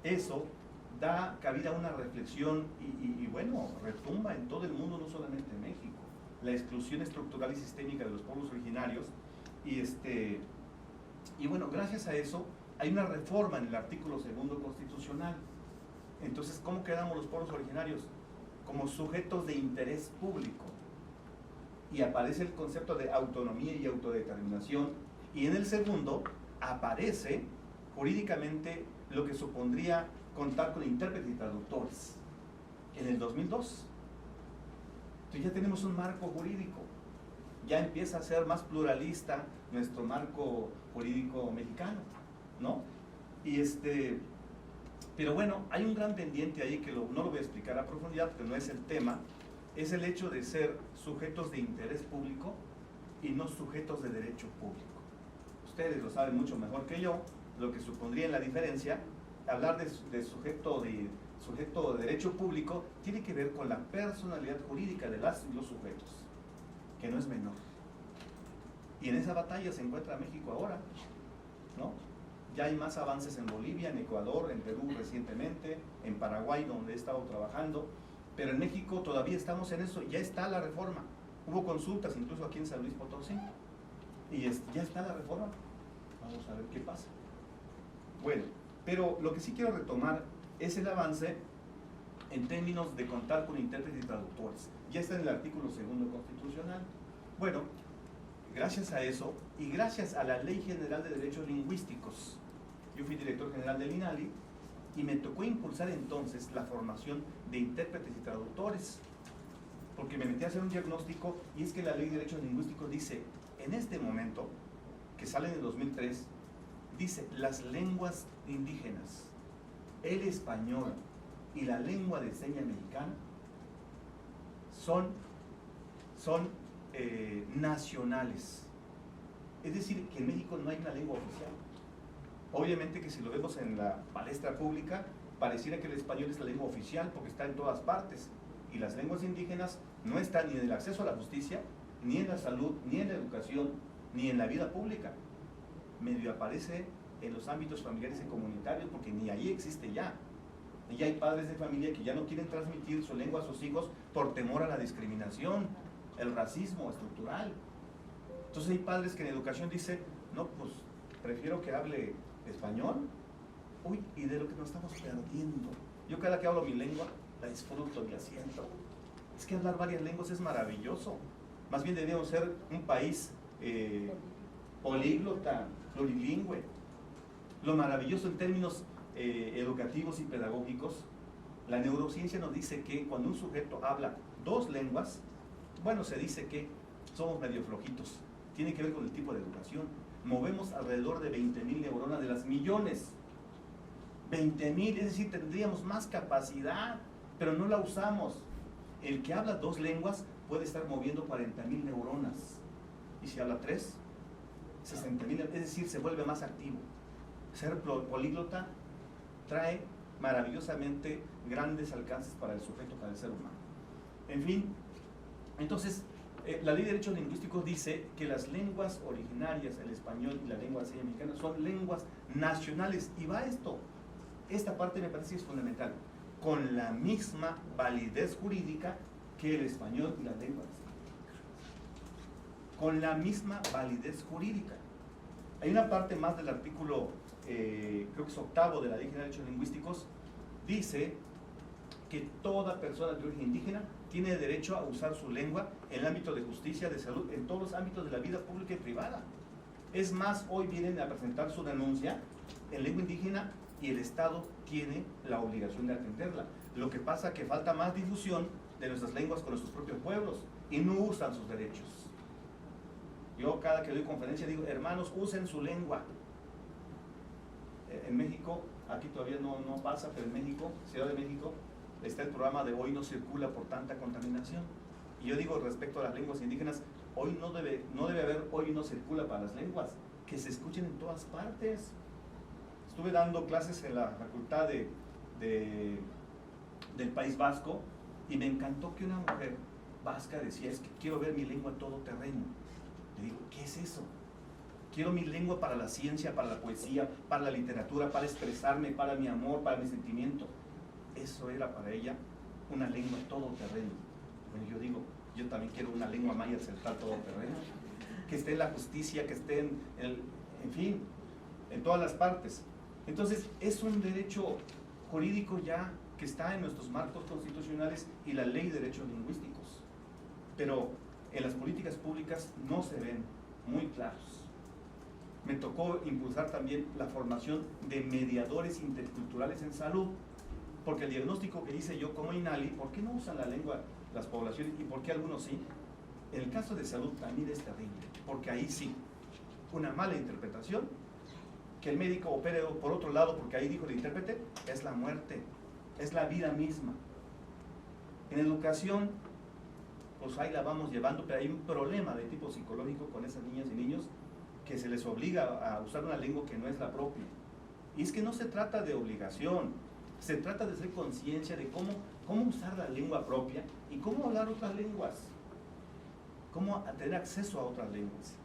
eso da cabida a una reflexión y bueno, retumba en todo el mundo, no solamente en México, la exclusión estructural y sistémica de los pueblos originarios, y bueno, gracias a eso hay una reforma en el artículo 2 constitucional. Entonces, ¿cómo quedamos los pueblos originarios? Como sujetos de interés público, y aparece el concepto de autonomía y autodeterminación, y en el segundo aparece jurídicamente lo que supondría contar con intérpretes y traductores en el 2002. Entonces ya tenemos un marco jurídico, ya empieza a ser más pluralista nuestro marco jurídico mexicano, ¿no? Pero bueno, hay un gran pendiente ahí que no lo voy a explicar a profundidad porque no es el tema, es el hecho de ser sujetos de interés público y no sujetos de derecho público. Ustedes lo saben mucho mejor que yo, lo que supondría en la diferencia. Hablar de sujeto de derecho público tiene que ver con la personalidad jurídica de las y los sujetos, que no es menor. Y en esa batalla se encuentra México ahora, ¿no? Ya hay más avances en Bolivia, en Ecuador, en Perú recientemente, en Paraguay, donde he estado trabajando, pero en México todavía estamos en eso. Ya está la reforma, hubo consultas incluso aquí en San Luis Potosí, y ya está la reforma. Vamos a ver qué pasa. Bueno, pero lo que sí quiero retomar es el avance en términos de contar con intérpretes y traductores. Ya está en el artículo 2 constitucional. Bueno, gracias a eso y gracias a la Ley General de Derechos Lingüísticos, yo fui director general del INALI y me tocó impulsar entonces la formación de intérpretes y traductores, porque me metí a hacer un diagnóstico, y es que la Ley de Derechos Lingüísticos dice, en este momento, que sale en el 2003, dice, las lenguas indígenas, el español y la lengua de señas mexicana son nacionales. Es decir, que en México no hay una lengua oficial. Obviamente que si lo vemos en la palestra pública, pareciera que el español es la lengua oficial porque está en todas partes, y las lenguas indígenas no están ni en el acceso a la justicia, ni en la salud, ni en la educación, ni en la vida pública. Medio aparece en los ámbitos familiares y comunitarios, porque ni ahí existe ya. Y hay padres de familia que ya no quieren transmitir su lengua a sus hijos por temor a la discriminación, el racismo estructural. Entonces hay padres que en educación dicen, no, pues prefiero que hable español. Uy, y de lo que nos estamos perdiendo. Yo cada que hablo mi lengua, la disfruto y la siento. Es que hablar varias lenguas es maravilloso. Más bien deberíamos ser un país políglota, plurilingüe. Lo maravilloso en términos educativos y pedagógicos, la neurociencia nos dice que cuando un sujeto habla 2 lenguas, bueno, se dice que somos medio flojitos. Tiene que ver con el tipo de educación. Movemos alrededor de 20.000 neuronas de las millones. 20.000, es decir, tendríamos más capacidad, pero no la usamos. El que habla 2 lenguas puede estar moviendo 40.000 neuronas. Y si habla 3, 60.000, es decir, se vuelve más activo. Ser políglota trae maravillosamente grandes alcances para el sujeto, para el ser humano. En fin, entonces, la Ley de Derechos Lingüísticos dice que las lenguas originarias, el español y la lengua de señas mexicana, son lenguas nacionales. Y va esto, esta parte me parece que es fundamental, con la misma validez jurídica que el español y la lengua de señas mexicanas. Con la misma validez jurídica. Hay una parte más del artículo, creo que es 8º de la Ley General de Derechos Lingüísticos, dice que toda persona de origen indígena tiene derecho a usar su lengua en el ámbito de justicia, de salud, en todos los ámbitos de la vida pública y privada. Es más, hoy vienen a presentar su denuncia en lengua indígena y el Estado tiene la obligación de atenderla. Lo que pasa es que falta más difusión de nuestras lenguas con nuestros propios pueblos y no usan sus derechos. Yo cada que doy conferencia digo, hermanos, usen su lengua. En México, aquí todavía no pasa, pero en México, Ciudad de México, está el programa de Hoy no circula por tanta contaminación. Y yo digo respecto a las lenguas indígenas, hoy no debe haber Hoy no circula para las lenguas, que se escuchen en todas partes. Estuve dando clases en la facultad del País Vasco y me encantó que una mujer vasca decía, es que quiero ver mi lengua todoterreno. Le digo, ¿qué es eso? Quiero mi lengua para la ciencia, para la poesía, para la literatura, para expresarme, para mi amor, para mi sentimiento. Eso era para ella una lengua todoterreno. Bueno, yo digo, yo también quiero una lengua maya celtal todoterreno, que esté en la justicia, que esté en fin, en todas las partes. Entonces, es un derecho jurídico ya que está en nuestros marcos constitucionales y la Ley de Derechos Lingüísticos. Pero en las políticas públicas no se ven muy claros. Me tocó impulsar también la formación de mediadores interculturales en salud, porque el diagnóstico que hice yo como INALI, ¿por qué no usan la lengua las poblaciones y por qué algunos sí? En el caso de salud también es terrible, porque ahí sí, una mala interpretación que el médico opere por otro lado, porque ahí dijo el intérprete, es la muerte, es la vida misma. En educación, pues ahí la vamos llevando, pero hay un problema de tipo psicológico con esas niñas y niños que se les obliga a usar una lengua que no es la propia. Y es que no se trata de obligación, se trata de hacer conciencia de cómo usar la lengua propia y cómo hablar otras lenguas, cómo tener acceso a otras lenguas.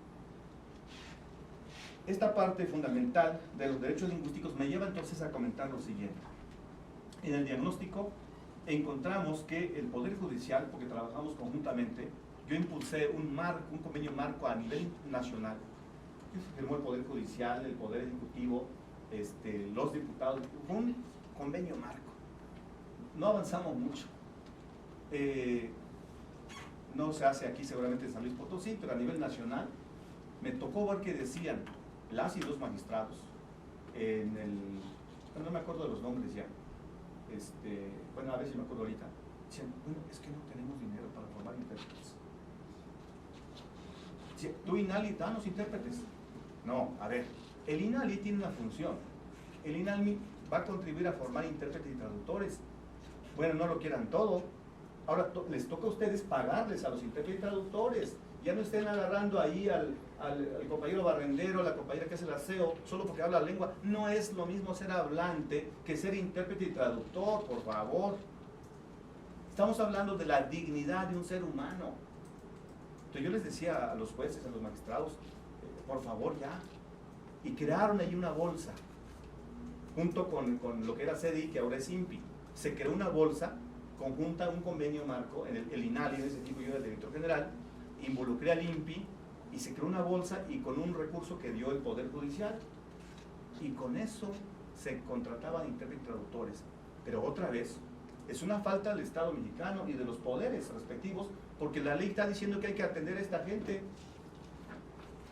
Esta parte fundamental de los derechos lingüísticos me lleva entonces a comentar lo siguiente. En el diagnóstico encontramos que el Poder Judicial, porque trabajamos conjuntamente, yo impulsé un convenio marco a nivel nacional, que firmó el Poder Judicial, el Poder Ejecutivo, los diputados, un convenio marco. No avanzamos mucho. No se hace aquí seguramente en San Luis Potosí, pero a nivel nacional me tocó ver que decían las y los magistrados no me acuerdo de los nombres ya, bueno, a ver si me acuerdo ahorita, decían, bueno, es que no tenemos dinero para formar intérpretes. Tú, INALI, danos intérpretes. No, a ver, el INALI tiene una función. El INALI va a contribuir a formar intérpretes y traductores. Bueno, no lo quieran todo. Ahora les toca a ustedes pagarles a los intérpretes y traductores. Ya no estén agarrando ahí al compañero barrendero, la compañera que hace el aseo, solo porque habla lengua. No es lo mismo ser hablante que ser intérprete y traductor, por favor. Estamos hablando de la dignidad de un ser humano. Entonces yo les decía a los jueces, a los magistrados, por favor ya. Y crearon ahí una bolsa, junto con lo que era CDI, que ahora es INPI. Se creó una bolsa conjunta, un convenio marco, en el INALI, en ese tipo yo era el director general, involucré al INPI y se creó una bolsa y con un recurso que dio el Poder Judicial. Y con eso se contrataban intérpretes y traductores. Pero otra vez, es una falta del Estado mexicano y de los poderes respectivos, porque la ley está diciendo que hay que atender a esta gente.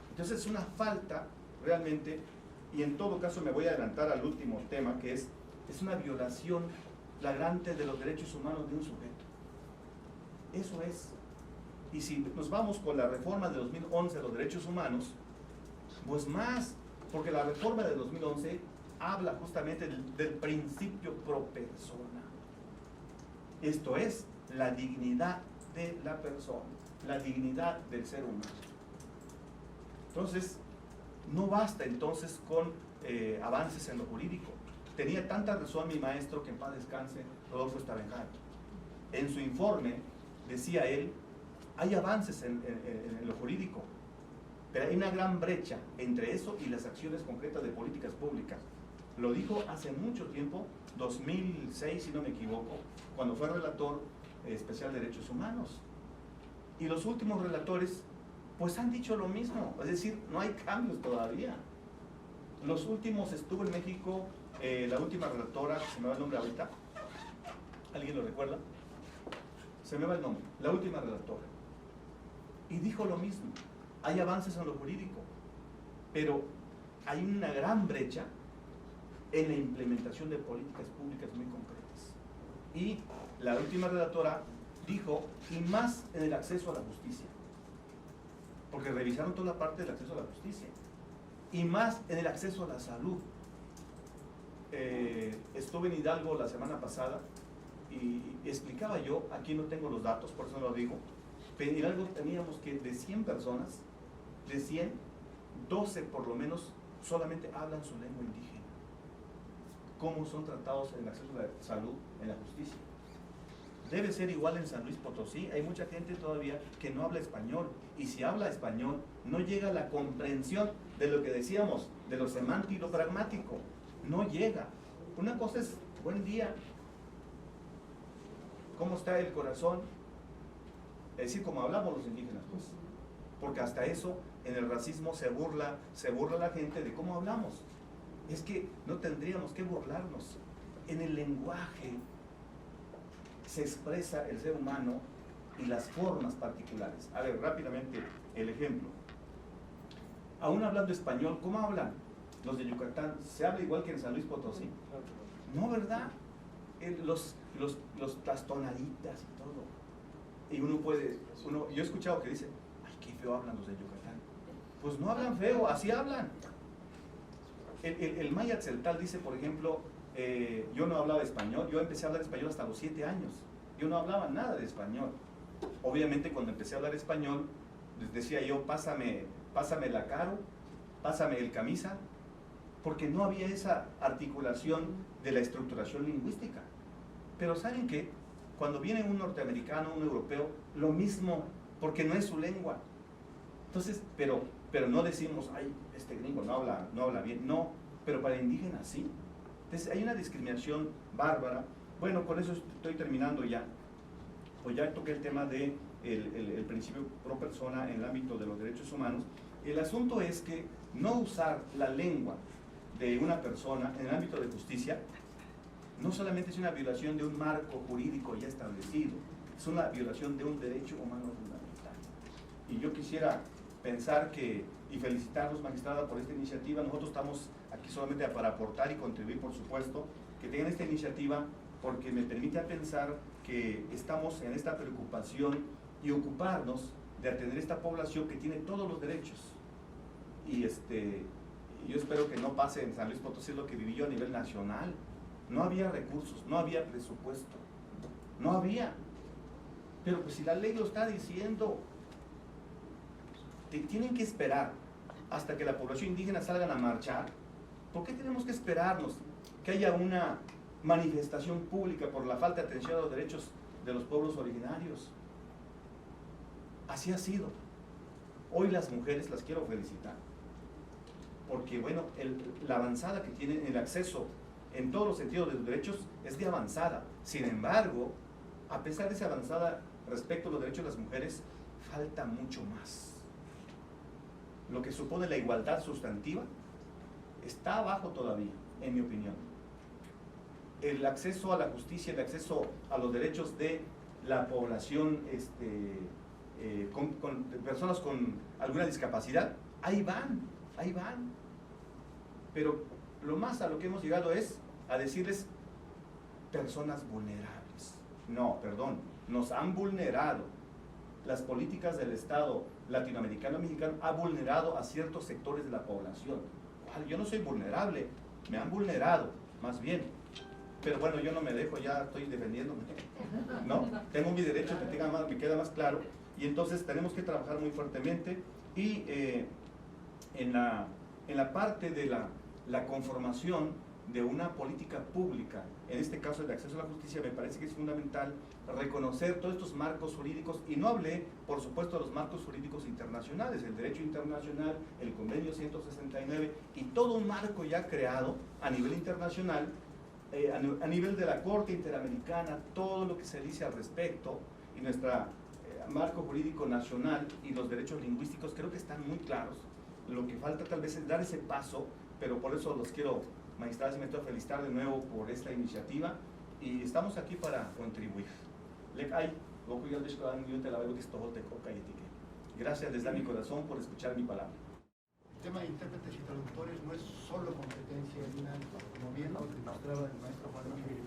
Entonces es una falta realmente, y en todo caso me voy a adelantar al último tema, que es una violación flagrante de los derechos humanos de un sujeto. Eso es. Y si nos vamos con la reforma de 2011 de los derechos humanos, pues más, porque la reforma de 2011 habla justamente del principio pro persona. Esto es la dignidad de la persona, la dignidad del ser humano. Entonces, no basta entonces con avances en lo jurídico. Tenía tanta razón mi maestro, que en paz descanse, Rodolfo Estabenján. En su informe decía él, hay avances en lo jurídico, pero hay una gran brecha entre eso y las acciones concretas de políticas públicas. Lo dijo hace mucho tiempo, 2006 si no me equivoco, cuando fue relator especial de derechos humanos. Y los últimos relatores pues han dicho lo mismo, es decir, no hay cambios todavía. Los últimos, estuvo en México la última relatora, se me va el nombre ahorita, ¿alguien lo recuerda? Se me va el nombre, la última relatora. Y dijo lo mismo, hay avances en lo jurídico, pero hay una gran brecha en la implementación de políticas públicas muy concretas. Y la última relatora dijo, y más en el acceso a la justicia, porque revisaron toda la parte del acceso a la justicia, y más en el acceso a la salud. Estuve en Hidalgo la semana pasada y explicaba yo, aquí no tengo los datos, por eso no lo digo, pero en Hidalgo teníamos que de 100 personas, de 100, 12 por lo menos solamente hablan su lengua indígena. ¿Cómo son tratados en el acceso a la salud, en la justicia? Debe ser igual en San Luis Potosí. Hay mucha gente todavía que no habla español, y si habla español no llega a la comprensión de lo que decíamos, de lo semántico y lo pragmático. No llega. Una cosa es buen día, ¿cómo está el corazón? Es decir, como hablamos los indígenas, pues. Porque hasta eso, en el racismo se burla la gente de cómo hablamos. Es que no tendríamos que burlarnos. En el lenguaje se expresa el ser humano y las formas particulares. A ver, rápidamente el ejemplo. Aún hablando español, ¿cómo hablan los de Yucatán? ¿Se habla igual que en San Luis Potosí? No, ¿verdad? Las tonaditas y todo. Y yo he escuchado que dicen, ay, qué feo hablan los de Yucatán. Pues no hablan feo, así hablan. El maya tzeltal dice, por ejemplo, yo no hablaba español, yo empecé a hablar español hasta los 7 años, yo no hablaba nada de español. Obviamente cuando empecé a hablar español, les decía yo, pásame la caro, pásame el camisa, porque no había esa articulación de la estructuración lingüística. Pero ¿saben qué? Cuando viene un norteamericano, un europeo, lo mismo, porque no es su lengua. Entonces, pero no decimos, ay, este gringo no habla bien, no, pero para indígenas sí. Entonces hay una discriminación bárbara. Bueno, con eso estoy terminando ya. Pues ya toqué el tema de el principio pro persona en el ámbito de los derechos humanos. El asunto es que no usar la lengua de una persona en el ámbito de justicia no solamente es una violación de un marco jurídico ya establecido, es una violación de un derecho humano fundamental. Y yo quisiera pensar que, y felicitarlos, magistrada, por esta iniciativa. Nosotros estamos aquí solamente para aportar y contribuir, por supuesto, que tengan esta iniciativa, porque me permite pensar que estamos en esta preocupación y ocuparnos de atender esta población que tiene todos los derechos. Y yo espero que no pase en San Luis Potosí lo que viví yo a nivel nacional. No había recursos, no había presupuesto, no había. Pero pues si la ley lo está diciendo, tienen que esperar hasta que la población indígena salgan a marchar. ¿Por qué tenemos que esperarnos que haya una manifestación pública por la falta de atención a los derechos de los pueblos originarios? Así ha sido. Hoy las mujeres las quiero felicitar, porque bueno, la avanzada que tienen, el acceso en todos los sentidos de los derechos es de avanzada. Sin embargo, a pesar de esa avanzada respecto a los derechos de las mujeres, falta mucho más. Lo que supone la igualdad sustantiva está abajo todavía, en mi opinión. El acceso a la justicia, el acceso a los derechos de la población, con personas con alguna discapacidad, ahí van. Pero lo más a lo que hemos llegado es a decirles personas vulnerables. No, perdón, nos han vulnerado. Las políticas del Estado latinoamericano, mexicano, ha vulnerado a ciertos sectores de la población. Yo no soy vulnerable, me han vulnerado, más bien. Pero bueno, yo no me dejo, ya estoy defendiéndome, ¿no? Tengo mi derecho, me queda más claro. Y entonces tenemos que trabajar muy fuertemente. Y en la parte de la conformación de una política pública, en este caso el de acceso a la justicia, me parece que es fundamental reconocer todos estos marcos jurídicos, y no hablé, por supuesto, de los marcos jurídicos internacionales, el derecho internacional, el convenio 169, y todo un marco ya creado a nivel internacional, a nivel de la Corte Interamericana, todo lo que se dice al respecto, y nuestro marco jurídico nacional y los derechos lingüísticos creo que están muy claros. Lo que falta tal vez es dar ese paso, pero por eso los quiero, magistrados y maestros, felicitar de nuevo por esta iniciativa, y estamos aquí para contribuir. Gracias desde mi corazón por escuchar mi palabra. El tema de intérpretes y traductores no es solo competencia de una, como bien lo demostraba el maestro Juan Ángel.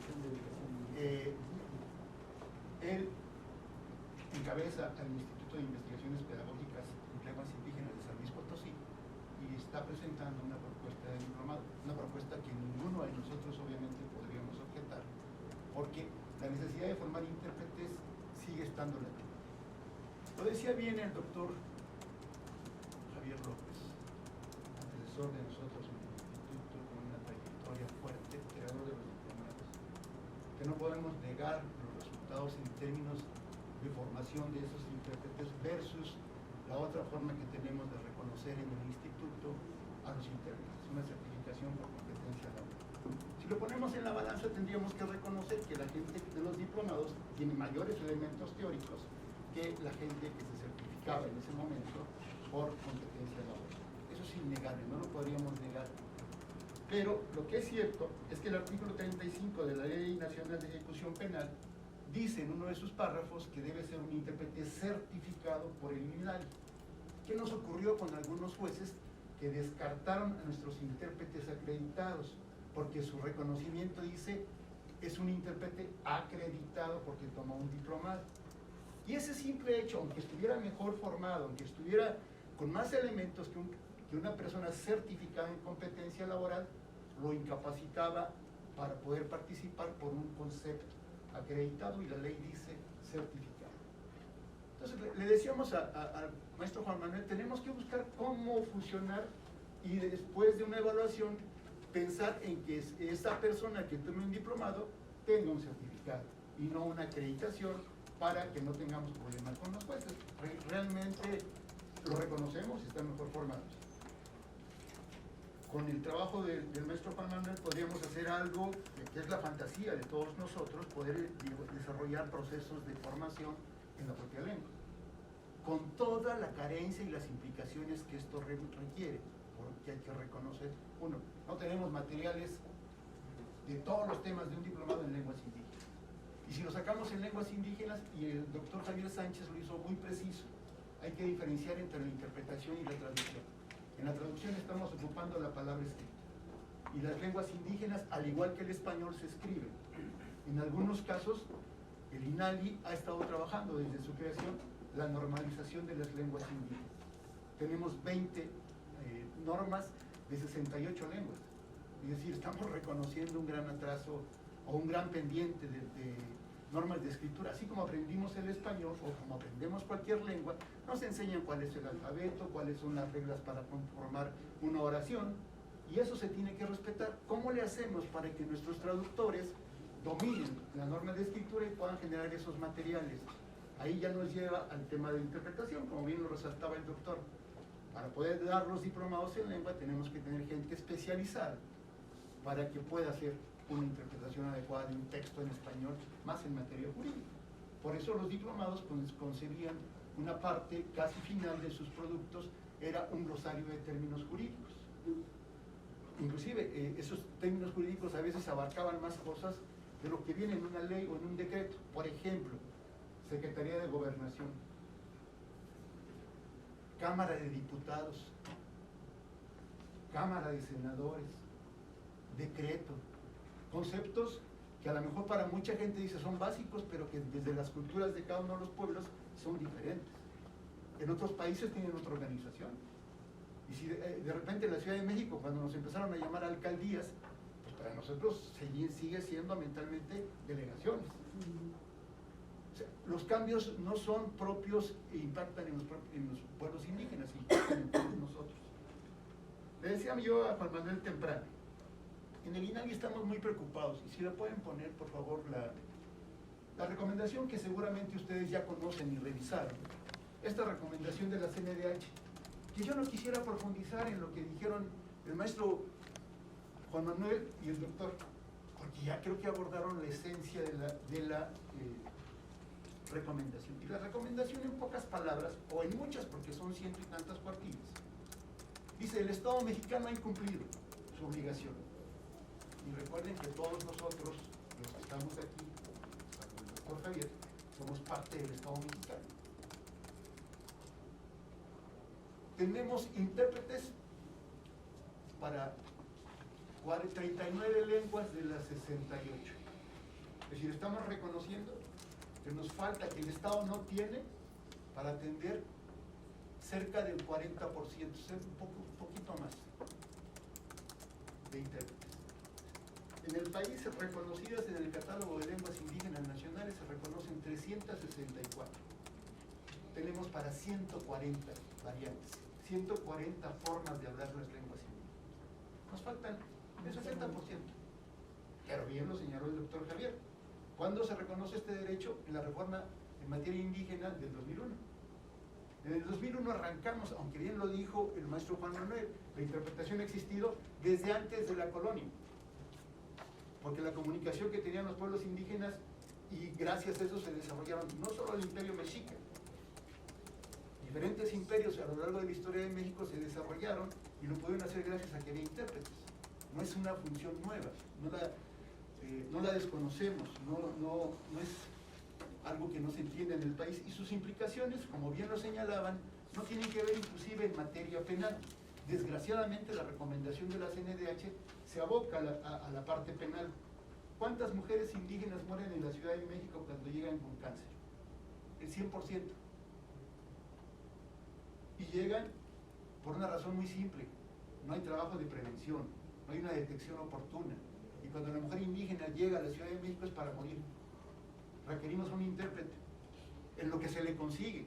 Él encabeza el Instituto de Investigaciones Pedagógicas en Lenguas Indígenas de San Luis Potosí y está presentando una propuesta de diplomado, una propuesta que ninguno de nosotros obviamente podríamos objetar, porque la necesidad de formar intérpretes sigue estando latente. Lo decía bien el doctor Javier López, antecesor de nosotros en el instituto, con una trayectoria fuerte, creador de los diplomados, que no podemos negar los resultados en términos de formación de esos intérpretes versus la otra forma que tenemos de reconocer en el instituto a los intérpretes, una certificación por competencia laboral. Si lo ponemos en la balanza, tendríamos que reconocer que la gente de los diplomados tiene mayores elementos teóricos que la gente que se certificaba en ese momento por competencia laboral. Eso es innegable, no lo podríamos negar. Pero lo que es cierto es que el artículo 35 de la Ley Nacional de Ejecución Penal dice en uno de sus párrafos que debe ser un intérprete certificado por el INAI. ¿Qué nos ocurrió con algunos jueces que descartaron a nuestros intérpretes acreditados? Porque su reconocimiento dice es un intérprete acreditado porque tomó un diplomado. Y ese simple hecho, aunque estuviera mejor formado, aunque estuviera con más elementos que un que una persona certificada en competencia laboral lo incapacitaba para poder participar por un concepto acreditado, y la ley dice certificado. Entonces le decíamos al maestro Juan Manuel, tenemos que buscar cómo fusionar, y después de una evaluación pensar en que esa persona que tome un diplomado tenga un certificado y no una acreditación, para que no tengamos problemas con los jueces. Realmente lo reconocemos y están mejor formados. Con el trabajo del maestro Juan Manuel podríamos hacer algo que es la fantasía de todos nosotros, poder desarrollar procesos de formación en la propia lengua, con toda la carencia y las implicaciones que esto requiere, porque hay que reconocer, uno, no tenemos materiales de todos los temas de un diplomado en lenguas indígenas. Y si lo sacamos en lenguas indígenas, y el doctor Javier Sánchez lo hizo muy preciso, hay que diferenciar entre la interpretación y la traducción. En la traducción estamos ocupando la palabra escrita. Y las lenguas indígenas, al igual que el español, se escriben. En algunos casos, el INALI ha estado trabajando desde su creación la normalización de las lenguas indígenas. Tenemos 20 normas de 68 lenguas. Es decir, estamos reconociendo un gran atraso o un gran pendiente de normas de escritura. Así como aprendimos el español o como aprendemos cualquier lengua, nos enseñan cuál es el alfabeto, cuáles son las reglas para conformar una oración, y eso se tiene que respetar. ¿Cómo le hacemos para que nuestros traductores dominen la norma de escritura y puedan generar esos materiales? Ahí ya nos lleva al tema de interpretación, como bien lo resaltaba el doctor. Para poder dar los diplomados en lengua tenemos que tener gente especializada para que pueda hacer una interpretación adecuada de un texto en español, más en materia jurídica. Por eso los diplomados concebían una parte casi final de sus productos, era un glosario de términos jurídicos. Inclusive esos términos jurídicos a veces abarcaban más cosas de lo que viene en una ley o en un decreto. Por ejemplo, Secretaría de Gobernación, Cámara de Diputados, Cámara de Senadores, decreto, conceptos que a lo mejor para mucha gente dice son básicos, pero que desde las culturas de cada uno de los pueblos son diferentes. En otros países tienen otra organización. Y si de repente en la Ciudad de México, cuando nos empezaron a llamar alcaldías, pues para nosotros sigue siendo mentalmente delegaciones. O sea, los cambios no son propios e impactan en los pueblos indígenas, impactan en todos nosotros. Le decía yo a Juan Manuel temprano, en el INALI estamos muy preocupados, y si le pueden poner por favor la recomendación que seguramente ustedes ya conocen y revisaron, esta recomendación de la CNDH, que yo no quisiera profundizar en lo que dijeron el maestro Juan Manuel y el doctor, porque ya creo que abordaron la esencia de la recomendación. Y la recomendación, en pocas palabras, o en muchas porque son ciento y tantas cuartillas, dice: el Estado mexicano ha incumplido su obligación. Y recuerden que todos nosotros, los que estamos aquí, salvo el doctor Javier, somos parte del Estado mexicano. Tenemos intérpretes para 39 lenguas de las 68. Es decir, estamos reconociendo que nos falta, que el Estado no tiene para atender cerca del 40%, ser un poquito más de intérpretes. En el país, reconocidas en el catálogo de lenguas indígenas nacionales, se reconocen 364. Tenemos para 140 variantes, 140 formas de hablar las lenguas indígenas. Nos faltan el 60%. Pero bien lo señaló el doctor Javier. ¿Cuándo se reconoce este derecho? En la reforma en materia indígena del 2001. En el 2001 arrancamos, aunque bien lo dijo el maestro Juan Manuel, la interpretación ha existido desde antes de la colonia. Porque la comunicación que tenían los pueblos indígenas, y gracias a eso se desarrollaron no solo el imperio mexica, diferentes imperios a lo largo de la historia de México se desarrollaron y lo pudieron hacer gracias a que había intérpretes. No es una función nueva, no la desconocemos, no es algo que no se entiende en el país, y sus implicaciones, como bien lo señalaban, no tienen que ver inclusive en materia penal. Desgraciadamente la recomendación de la CNDH se aboca a la parte penal. ¿Cuántas mujeres indígenas mueren en la Ciudad de México cuando llegan con cáncer? El 100%. Y llegan por una razón muy simple: no hay trabajo de prevención, no hay una detección oportuna. Y cuando la mujer indígena llega a la Ciudad de México es para morir. Requerimos un intérprete. En lo que se le consigue,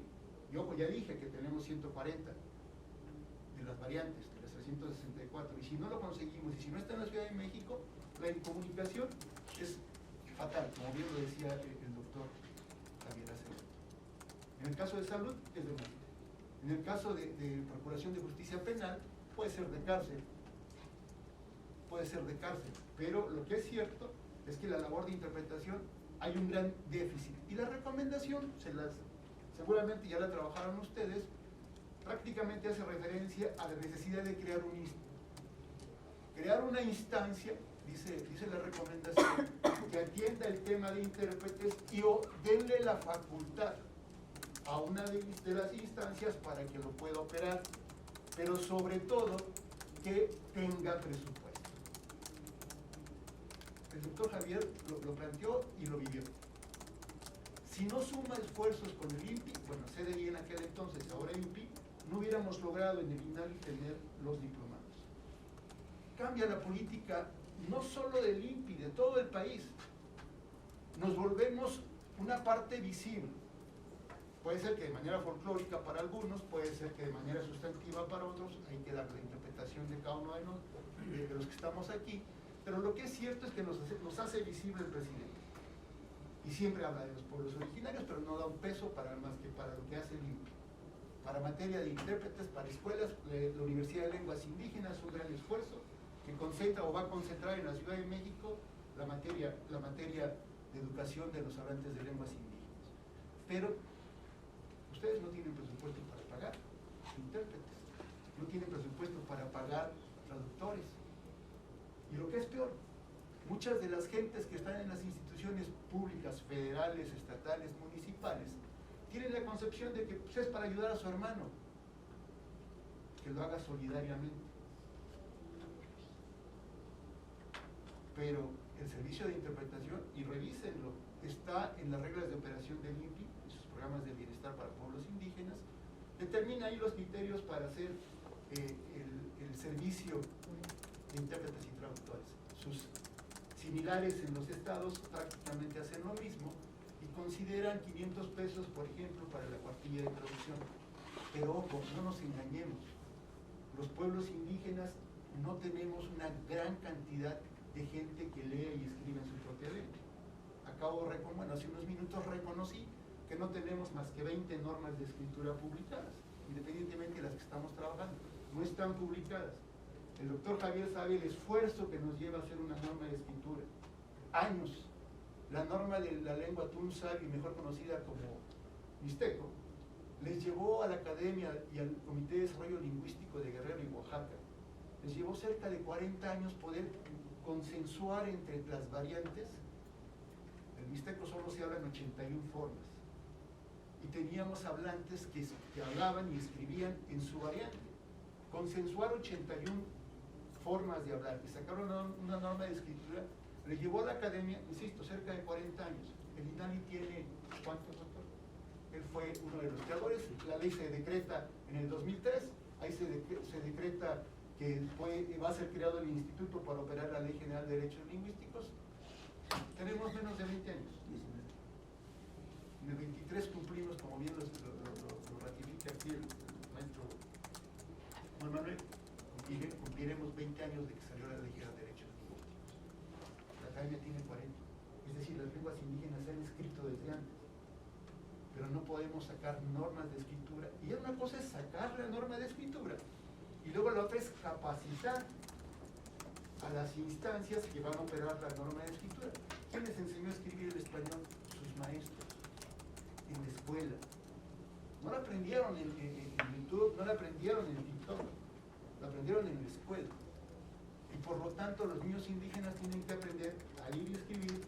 y ojo, ya dije que tenemos 140 de las variantes, de las 364, y si no lo conseguimos, y si no está en la Ciudad de México, la incomunicación es fatal, como bien lo decía el doctor Javier Acevedo. En el caso de salud, es de muerte. En el caso de procuración de justicia penal, puede ser de cárcel. Puede ser de cárcel. Pero lo que es cierto es que la labor de interpretación hay un gran déficit. Y la recomendación, seguramente ya la trabajaron ustedes, prácticamente hace referencia a la necesidad de crear una instancia, dice la recomendación, que atienda el tema de intérpretes y denle la facultad a una de las instancias para que lo pueda operar, pero sobre todo que tenga presupuesto. El doctor Javier lo planteó y lo vivió. Si no suma esfuerzos con el INPI, bueno, CDI en aquel entonces, ahora INPI, no hubiéramos logrado en el INALI tener los diplomados. Cambia la política no solo del INPI, de todo el país. Nos volvemos una parte visible. Puede ser que de manera folclórica para algunos, puede ser que de manera sustantiva para otros, hay que dar la interpretación de cada uno de los que estamos aquí, pero lo que es cierto es que nos hace visible el presidente. Y siempre habla de los pueblos originarios, pero no da un peso para más que para lo que hace el INPI. Para materia de intérpretes, para escuelas, la Universidad de Lenguas Indígenas es un gran esfuerzo que concentra o va a concentrar en la Ciudad de México la materia de educación de los hablantes de lenguas indígenas. Pero ustedes no tienen presupuesto para pagar intérpretes, no tienen presupuesto para pagar traductores. Y lo que es peor, muchas de las gentes que están en las instituciones públicas, federales, estatales, municipales, tienen la concepción de que pues, es para ayudar a su hermano, que lo haga solidariamente. Pero el servicio de interpretación, y revísenlo, está en las reglas de operación del INPI, en sus programas de bienestar para pueblos indígenas, determina ahí los criterios para hacer el servicio de intérpretes y traductores. Sus similares en los estados prácticamente hacen lo mismo y consideran 500 pesos, por ejemplo, para la cuartilla de traducción. Pero ojo, no nos engañemos. Los pueblos indígenas no tenemos una gran cantidad de gente que lee y escribe en su propia lengua. Hace unos minutos reconocí que no tenemos más que 20 normas de escritura publicadas, independientemente de las que estamos trabajando. No están publicadas. El doctor Javier sabe el esfuerzo que nos lleva a hacer una norma de escritura. Años. La norma de la lengua Tunzavi, mejor conocida como mixteco, les llevó a la academia y al Comité de Desarrollo Lingüístico de Guerrero y Oaxaca. Les llevó cerca de 40 años poder consensuar entre las variantes. El mixteco solo se habla en 81 formas. Y teníamos hablantes que hablaban y escribían en su variante. Consensuar 81 formas de hablar y sacaron una norma de escritura, le llevó a la academia, insisto, cerca de 40 años. El INALI tiene, ¿cuántos, doctor? Él fue uno de los creadores. La ley se decreta en el 2003, ahí se decreta que va a ser creado el instituto para operar la Ley General de Derechos Lingüísticos. Tenemos menos de 20 años. En el 23 cumplimos, como bien lo ratifica aquí el maestro Juan Manuel, cumpliremos 20 años de que salió la Ley General de Derechos Lingüísticos. La academia tiene 40. Es decir, las lenguas indígenas se han escrito desde antes. Pero no podemos sacar normas de escritura. Y una cosa es sacar la norma de escritura. Y luego la otra es capacitar a las instancias que van a operar la norma de escritura. ¿Quién les enseñó a escribir el español? Sus maestros, en la escuela. No la aprendieron en YouTube, no la aprendieron en TikTok, la aprendieron en la escuela. Y por lo tanto los niños indígenas tienen que aprender a leer y escribir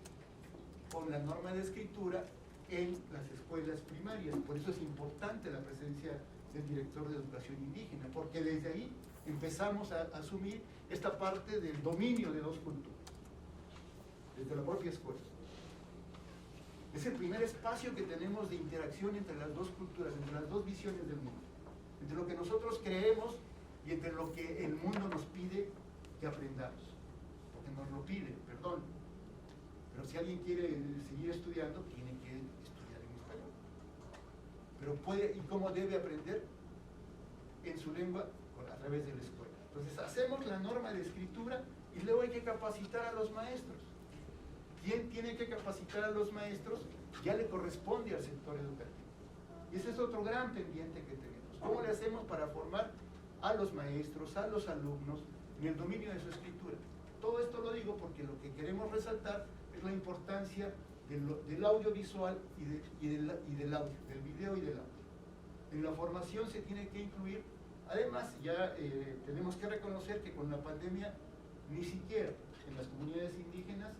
con la norma de escritura en las escuelas primarias. Por eso es importante la presencia del director de educación indígena, porque desde ahí empezamos a asumir esta parte del dominio de dos culturas, desde la propia escuela. Es el primer espacio que tenemos de interacción entre las dos culturas, entre las dos visiones del mundo, entre lo que nosotros creemos y entre lo que el mundo nos pide que aprendamos, porque nos lo pide, perdón. Pero si alguien quiere seguir estudiando, tiene que estudiar en español. Pero puede, ¿y cómo debe aprender? En su lengua, a través de la escuela. Entonces hacemos la norma de escritura y luego hay que capacitar a los maestros. ¿Quién tiene que capacitar a los maestros? Ya le corresponde al sector educativo. Y ese es otro gran pendiente que tenemos. ¿Cómo le hacemos para formar a los maestros, a los alumnos, en el dominio de su escritura? Todo esto lo digo porque lo que queremos resaltar es la importancia del audiovisual y del audio, del video y del audio. En la formación se tiene que incluir, además ya tenemos que reconocer que con la pandemia ni siquiera en las comunidades indígenas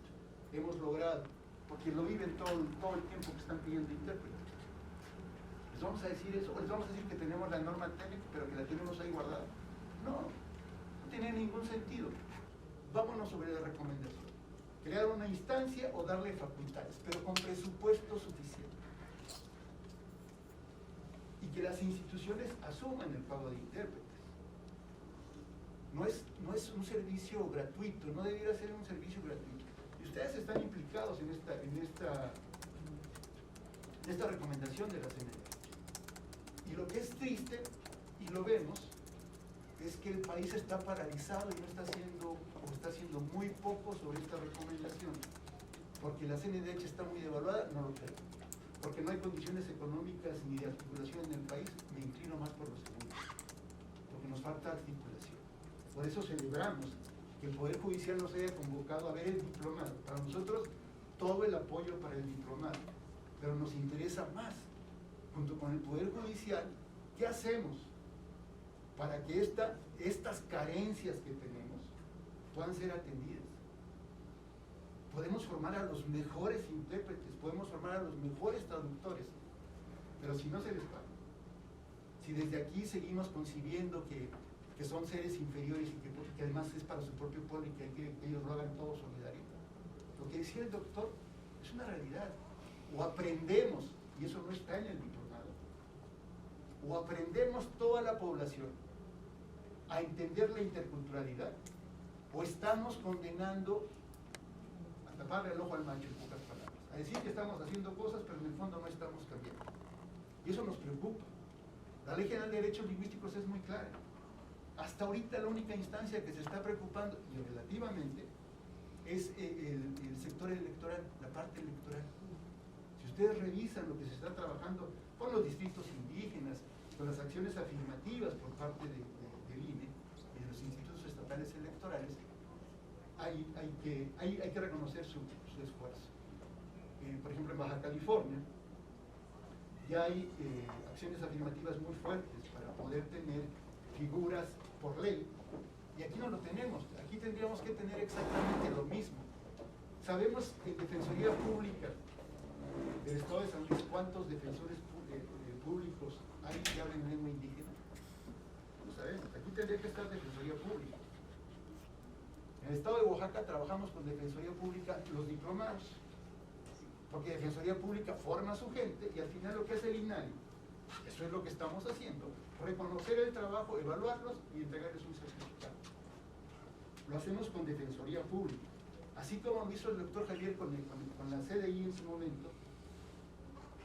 hemos logrado, porque lo viven todo el tiempo que están pidiendo intérpretes. ¿Les vamos a decir eso? ¿O les vamos a decir que tenemos la norma técnica pero que la tenemos ahí guardada? No tiene ningún sentido. Vámonos sobre la recomendación. Crear una instancia o darle facultades, pero con presupuesto suficiente. Y que las instituciones asuman el pago de intérpretes. No es un servicio gratuito, no debiera ser un servicio gratuito. Y ustedes están implicados en esta recomendación de la CNDH. Y lo que es triste, y lo vemos, es que el país está paralizado y no está haciendo, o está haciendo muy poco sobre esta recomendación. Porque la CNDH está muy devaluada, no lo creo. Porque no hay condiciones económicas ni de articulación en el país, me inclino más por lo segundo. Porque nos falta articulación. Por eso celebramos que el Poder Judicial nos haya convocado a ver el diplomado. Para nosotros, todo el apoyo para el diplomado. Pero nos interesa más, junto con el Poder Judicial, ¿qué hacemos para que estas carencias que tenemos puedan ser atendidas? Podemos formar a los mejores intérpretes, podemos formar a los mejores traductores, pero si no se les paga, si desde aquí seguimos concibiendo que son seres inferiores y que además es para su propio pueblo y que ellos lo hagan todo solidario, lo que decía el doctor es una realidad. O aprendemos, y eso no está en el diplomado, o aprendemos toda la población a entender la interculturalidad, o estamos condenando a taparle el ojo al macho, en pocas palabras, a decir que estamos haciendo cosas pero en el fondo no estamos cambiando, y eso nos preocupa. La Ley General de Derechos Lingüísticos es muy clara. Hasta ahorita la única instancia que se está preocupando, y relativamente, es el sector electoral, la parte electoral. Si ustedes revisan lo que se está trabajando con los distritos indígenas, con las acciones afirmativas por parte del INE y de los institutos estatales electorales, hay que reconocer su esfuerzo. Por ejemplo, en Baja California ya hay acciones afirmativas muy fuertes para poder tener figuras por ley, y aquí no lo tenemos. Aquí tendríamos que tener exactamente lo mismo. Sabemos que en Defensoría Pública del Estado de San Luis, ¿cuántos defensores públicos hay que hablen lengua indígena? Lo sabemos. Aquí tendría que estar Defensoría Pública. En el Estado de Oaxaca trabajamos con Defensoría Pública los diplomados, porque Defensoría Pública forma a su gente y al final lo que hace el INAI, eso es lo que estamos haciendo, reconocer el trabajo, evaluarlos y entregarles un certificado. Lo hacemos con Defensoría Pública, así como lo hizo el doctor Javier con la CDI en su momento.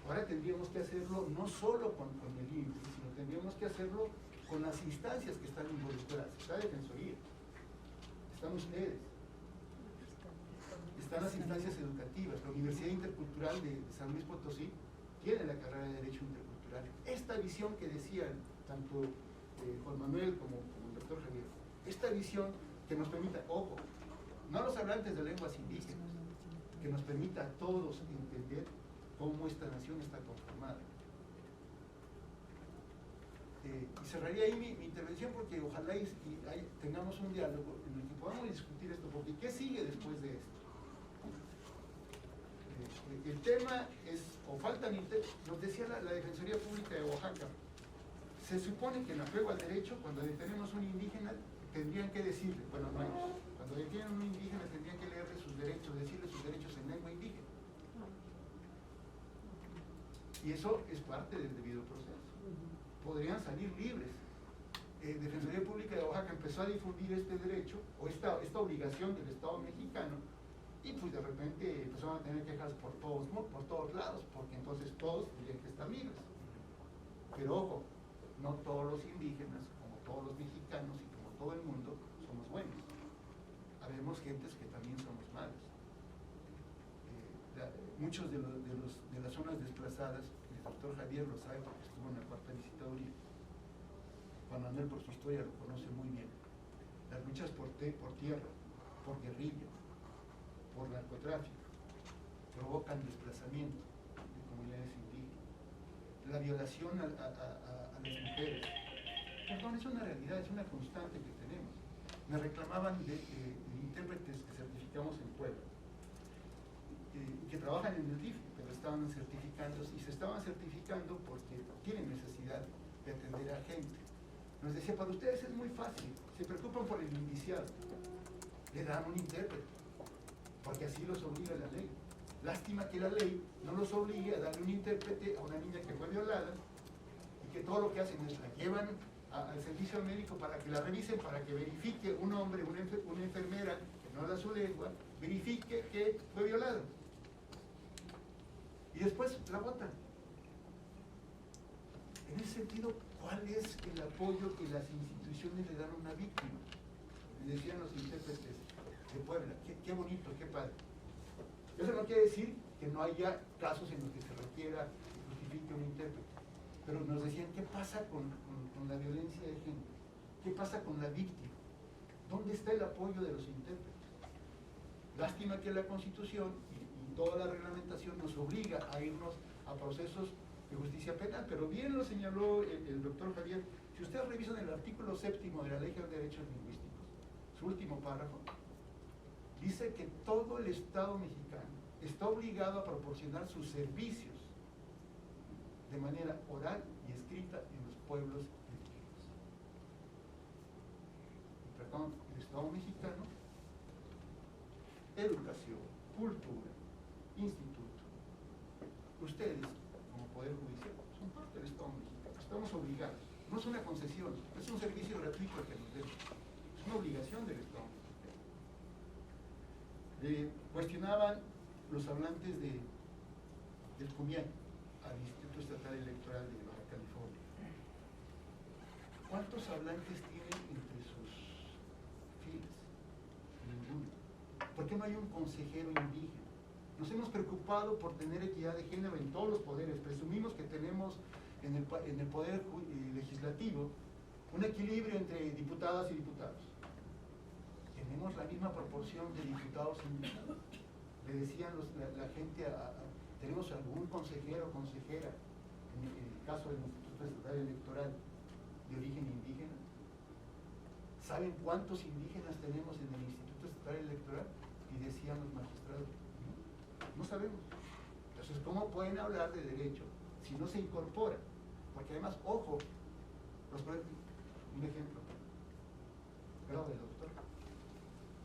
Ahora tendríamos que hacerlo no solo con el INPE, sino tendríamos que hacerlo con las instancias que están involucradas. Está Defensoría, están ustedes, están las instancias educativas. La Universidad Intercultural de San Luis Potosí tiene la carrera de Derecho Intercultural. Esta visión que decían tanto Juan Manuel como el doctor Javier, esta visión que nos permita, ojo, no los hablantes de lenguas indígenas, que nos permita a todos entender cómo esta nación está conformada. Y cerraría ahí mi intervención porque ojalá tengamos un diálogo en el que podamos discutir esto, porque ¿qué sigue después de esto? El tema es, o faltan, nos decía la Defensoría Pública de Oaxaca, se supone que en apego al derecho, cuando detenemos un indígena, tendrían que decirle, bueno, no hay, cuando detienen a un indígena tendrían que leerle sus derechos, decirle sus derechos en lengua indígena. Y eso es parte del debido proceso. Podrían salir libres, Defensoría Pública de Oaxaca empezó a difundir este derecho, o esta obligación del Estado mexicano, y pues de repente empezaron a tener quejas por todos lados, porque entonces todos tendrían que estar libres. Pero ojo, no todos los indígenas, como todos los mexicanos y como todo el mundo, somos buenos. Habemos gentes que también somos malos. Muchos de las zonas desplazadas, el doctor Javier lo sabe porque estuvo en la cuarta visitaduría, Juan Manuel por su historia lo conoce muy bien. Las luchas por tierra, por guerrilla, por narcotráfico, provocan desplazamiento de comunidades indígenas. La violación a las mujeres, perdón, es una realidad, es una constante que tenemos. Me reclamaban de intérpretes que certificamos en Puebla, que trabajan en el DIF, pero estaban certificando, y se estaban certificando porque tienen necesidad de atender a gente. Nos decía, para ustedes es muy fácil, se preocupan por el indiciado, le dan un intérprete, porque así los obliga la ley. Lástima que la ley no los obligue a darle un intérprete a una niña que fue violada y que todo lo que hacen es la llevan al servicio médico para que la revisen, para que verifique un hombre, una enfermera que no habla su lengua, verifique que fue violado. Y después la botan. En ese sentido, ¿cuál es el apoyo que las instituciones le dan a una víctima? Le decían los intérpretes de Puebla, qué bonito, qué padre. Eso no quiere decir que no haya casos en los que se requiera que justifique un intérprete, pero nos decían, ¿qué pasa con la violencia de género? ¿Qué pasa con la víctima? ¿Dónde está el apoyo de los intérpretes? Lástima que la Constitución y toda la reglamentación nos obliga a irnos a procesos de justicia penal, pero bien lo señaló el doctor Javier. Si ustedes revisan el artículo 7º de la Ley de Derechos Lingüísticos, su último párrafo, dice que todo el Estado mexicano está obligado a proporcionar sus servicios de manera oral y escrita en los pueblos indígenas. Perdón, el Estado mexicano, educación, cultura, instituto, ustedes como Poder Judicial son parte del Estado mexicano, estamos obligados, no es una concesión, no es un servicio gratuito que nos den, es una obligación del Estado mexicano. Cuestionaban los hablantes del CUMIAN al Instituto Estatal Electoral de Baja California. ¿Cuántos hablantes tienen entre sus filas? Ninguno. ¿Por qué no hay un consejero indígena? Nos hemos preocupado por tener equidad de género en todos los poderes. Presumimos que tenemos en el poder legislativo un equilibrio entre diputadas y diputados. Tenemos la misma proporción de diputados indígenas. Le decían la gente, tenemos algún consejero o consejera, en el caso del Instituto Estatal Electoral, de origen indígena. ¿Saben cuántos indígenas tenemos en el Instituto Estatal Electoral? Y decían los magistrados, no sabemos. Entonces, ¿cómo pueden hablar de derecho si no se incorpora? Porque además, ojo, un ejemplo, grado de doctor,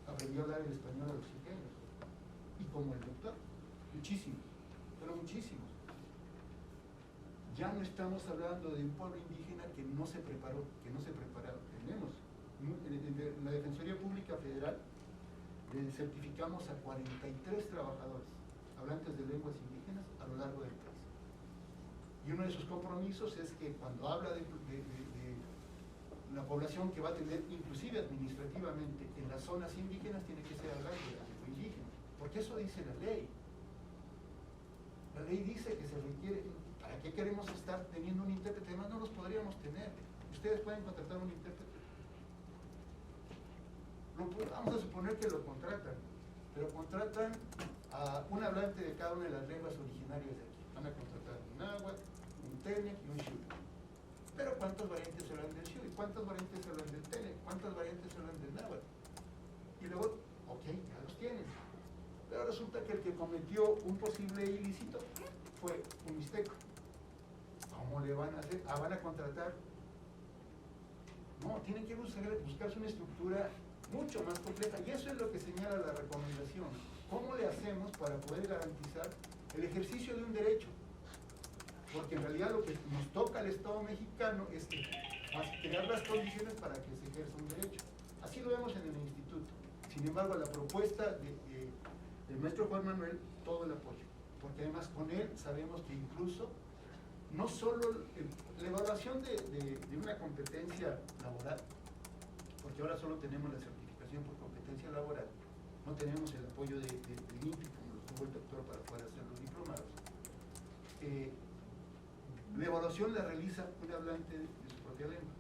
aprendió a hablar el español a los 5 años, y como el doctor, muchísimos, pero muchísimos. Ya no estamos hablando de un pueblo indígena que no se preparó, tenemos, en la Defensoría Pública Federal certificamos a 43 trabajadores hablantes de lenguas indígenas a lo largo del país. Y uno de sus compromisos es que cuando habla de la población que va a atender, inclusive administrativamente, en las zonas indígenas, tiene que ser hablante de la lengua indígena, porque eso dice la ley. La ley dice que se requiere. ¿Para qué queremos estar teniendo un intérprete? Además, no los podríamos tener. Ustedes pueden contratar un intérprete. Vamos a suponer que lo contratan, pero contratan a un hablante de cada una de las lenguas originarias de aquí. Van a contratar un náhuatl, un tenec y un xiu. Pero ¿cuántas variantes hablan del xiu? ¿Cuántas variantes hablan del tenec? ¿Cuántas variantes hablan del náhuatl? Y luego, ok, ya los tienen. Pero resulta que el que cometió un posible ilícito fue un mixteco. ¿Cómo le van a hacer? ¿Van a contratar? No, tienen que buscarse una estructura mucho más compleja, y eso es lo que señala la recomendación. ¿Cómo le hacemos para poder garantizar el ejercicio de un derecho? Porque en realidad lo que nos toca al Estado mexicano es que más que crear las condiciones para que se ejerza un derecho. Así lo vemos en el instituto. Sin embargo, la propuesta del maestro Juan Manuel, todo el apoyo, porque además con él sabemos que incluso no solo la evaluación de una competencia laboral, porque ahora solo tenemos la certificación por competencia laboral, no tenemos el apoyo de INPI, como lo tuvo el doctor para poder hacer los diplomados. La evaluación la realiza un hablante de su propia lengua.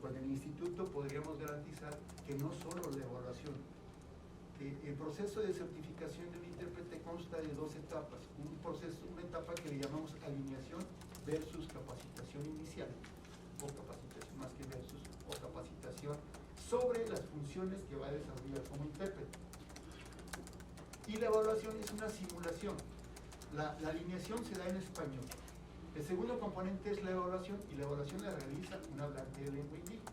Con el instituto podríamos garantizar que no solo la evaluación, el proceso de certificación de un intérprete consta de dos etapas. Una etapa que le llamamos alineación versus capacitación inicial, o capacitación más que versus, o capacitación sobre las funciones que va a desarrollar como intérprete. Y la evaluación es una simulación. La alineación se da en español. El segundo componente es la evaluación, y la evaluación la realiza un hablante de lengua indígena.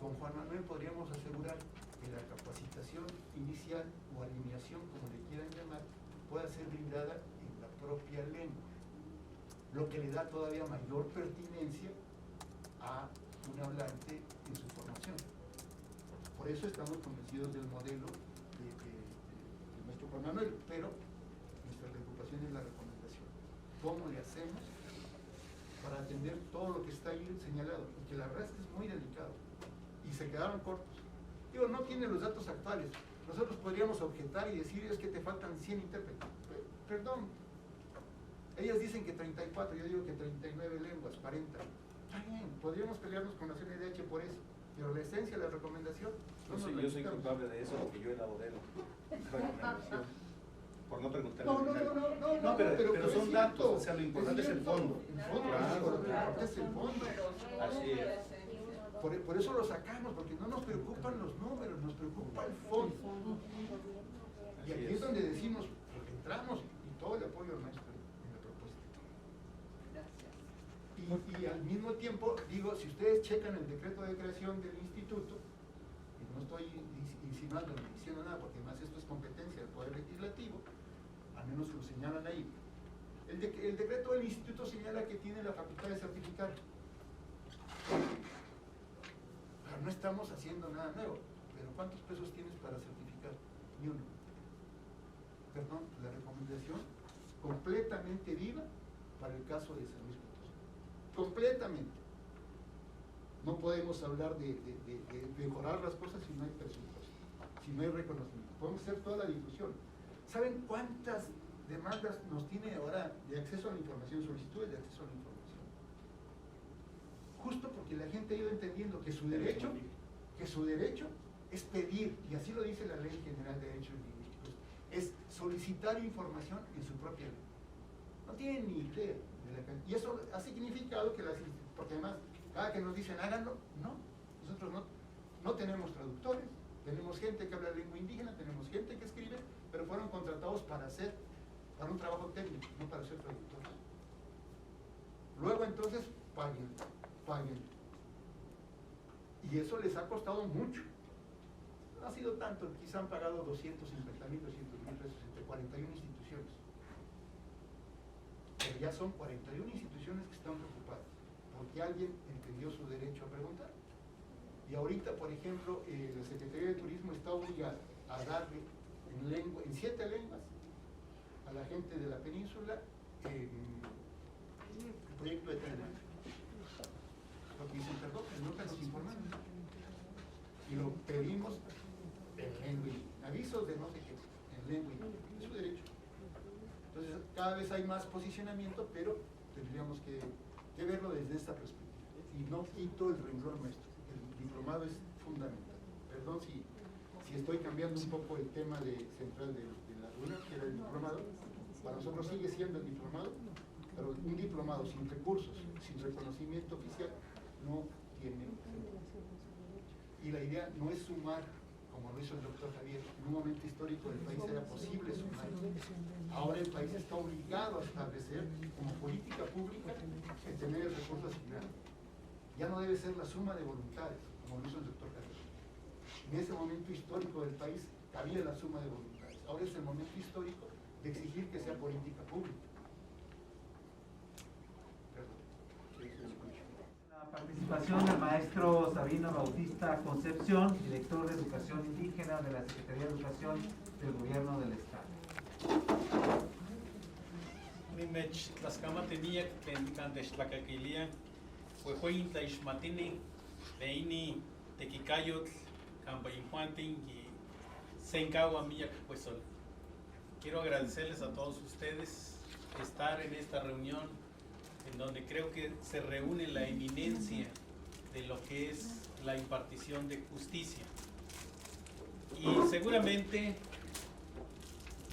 Con Juan Manuel podríamos asegurar que la capacitación inicial o alineación, como le quieran llamar, pueda ser brindada en la propia lengua, lo que le da todavía mayor pertinencia a un hablante en su formación. Por eso estamos convencidos del modelo del maestro Juan Manuel, pero nuestra preocupación es la recomendación. ¿Cómo le hacemos para atender todo lo que está ahí señalado? Porque la verdad es que es muy delicado y se quedaron cortos. Digo, no tiene los datos actuales. Nosotros podríamos objetar y decir, es que te faltan 100 intérpretes. Perdón, ellas dicen que 34, yo digo que 39 lenguas, 40. Está bien, podríamos pelearnos con la CNDH por eso, pero la esencia de la recomendación... Yo soy culpable de eso porque yo elaboré la recomendación. Por no preguntarle. No, pero son es datos, cierto, o sea, lo importante es el fondo. El fondo, Claro, lo importante es el fondo. Así es. Por eso lo sacamos, porque no nos preocupan los números, nos preocupa el fondo. Y aquí es donde decimos, porque entramos y todo el apoyo al maestro en la propuesta. Y al mismo tiempo, digo, si ustedes checan el decreto de creación del instituto, y no estoy insinuando ni diciendo nada, porque además esto es competencia del Poder Legislativo, al menos lo señalan ahí. El decreto del instituto señala que tiene la facultad de certificar. Pero no estamos haciendo nada nuevo. Pero ¿cuántos pesos tienes para certificar? Ni uno. Perdón, la recomendación completamente viva para el caso de San Luis Potosí. Completamente. No podemos hablar de mejorar las cosas si no hay presupuesto, si no hay reconocimiento. Podemos hacer toda la difusión. ¿Saben cuántas demandas nos tiene ahora de acceso a la información, solicitudes de acceso a la información? Justo porque la gente ha ido entendiendo que su derecho es pedir, y así lo dice la Ley General de Derechos Lingüísticos, es solicitar información en su propia ley. No tienen ni idea de la cantidad. Y eso ha significado que porque además, cada que nos dicen háganlo, no, nosotros no tenemos traductores, tenemos gente que habla lengua indígena, tenemos gente que escribe, pero fueron contratados para un trabajo técnico, no para ser traductores. Luego entonces, paguen. Y eso les ha costado mucho. No ha sido tanto, quizá han pagado 250,000, 200,000 pesos entre 41 instituciones. Pero ya son 41 instituciones que están preocupadas, porque alguien entendió su derecho a preguntar. Y ahorita, por ejemplo, la Secretaría de Turismo está obligada a darle en 7 lenguas a la gente de la península el proyecto de Telemann. Lo que dicen, perdón, nunca nos informaron. Y lo pedimos en lengua indígena. Avisos de no sé qué, en lengua indígena. Es su derecho. Entonces, cada vez hay más posicionamiento, pero tendríamos que verlo desde esta perspectiva. Y no quito el renglón nuestro. El diplomado es fundamental. Perdón si estoy cambiando un poco el tema central de la reunión, que era el diplomado. Para nosotros sigue siendo el diplomado, pero un diplomado sin recursos, sin reconocimiento oficial, no tiene sentido. Y la idea no es sumar, como lo hizo el doctor Javier. En un momento histórico del país era posible sumar. Ahora el país está obligado a establecer como política pública el tener el recurso asignado. Ya no debe ser la suma de voluntades, como lo hizo el doctor Javier. En ese momento histórico del país cabía la suma de voluntades. Ahora es el momento histórico de exigir que sea política pública. Sabino Bautista Concepción, director de Educación Indígena de la Secretaría de Educación del Gobierno del Estado. Nimech tlaskama tenía cantes tlacaquilia, huehuein tlaixmatini, leini tequicayotl, campainjuantin y sencagua milla cacuesol. Quiero agradecerles a todos ustedes estar en esta reunión en donde creo que se reúne la eminencia de lo que es la impartición de justicia. Y seguramente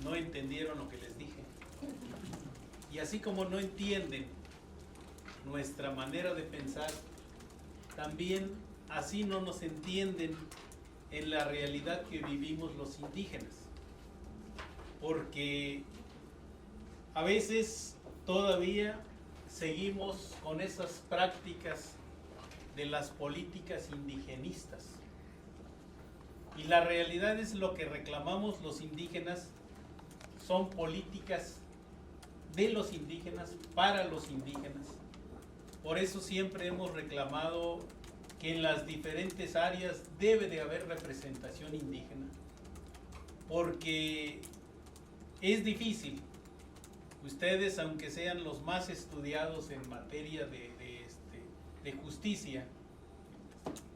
no entendieron lo que les dije. Y así como no entienden nuestra manera de pensar, también así no nos entienden en la realidad que vivimos los indígenas. Porque a veces todavía seguimos con esas prácticas de las políticas indigenistas. Y la realidad es lo que reclamamos los indígenas son políticas de los indígenas para los indígenas. Por eso siempre hemos reclamado que en las diferentes áreas debe de haber representación indígena, porque es difícil. Ustedes, aunque sean los más estudiados en materia de justicia,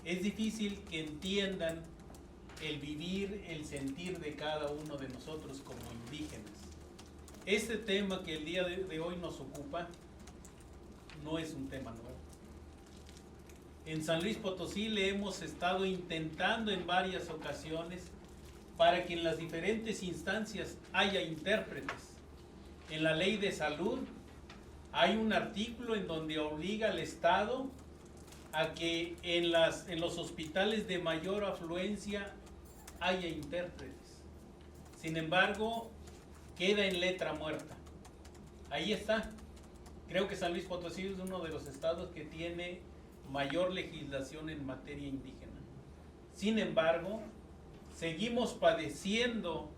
es difícil que entiendan el vivir, el sentir de cada uno de nosotros como indígenas. Este tema que el día de hoy nos ocupa no es un tema nuevo. En San Luis Potosí le hemos estado intentando en varias ocasiones para que en las diferentes instancias haya intérpretes. En la ley de salud hay un artículo en donde obliga al Estado a que en los hospitales de mayor afluencia haya intérpretes. Sin embargo, queda en letra muerta. Ahí está. Creo que San Luis Potosí es uno de los estados que tiene mayor legislación en materia indígena. Sin embargo, seguimos padeciendo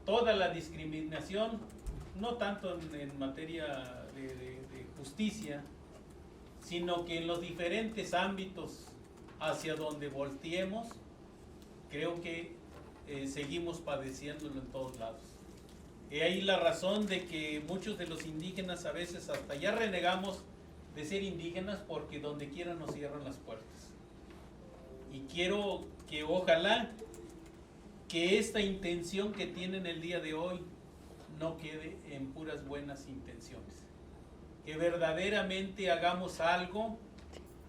toda la discriminación, no tanto en materia de justicia, sino que en los diferentes ámbitos hacia donde volteemos, creo que seguimos padeciéndolo en todos lados. Y ahí la razón de que muchos de los indígenas a veces hasta ya renegamos de ser indígenas porque donde quiera nos cierran las puertas. Y quiero que ojalá que esta intención que tienen el día de hoy no quede en puras buenas intenciones. Que verdaderamente hagamos algo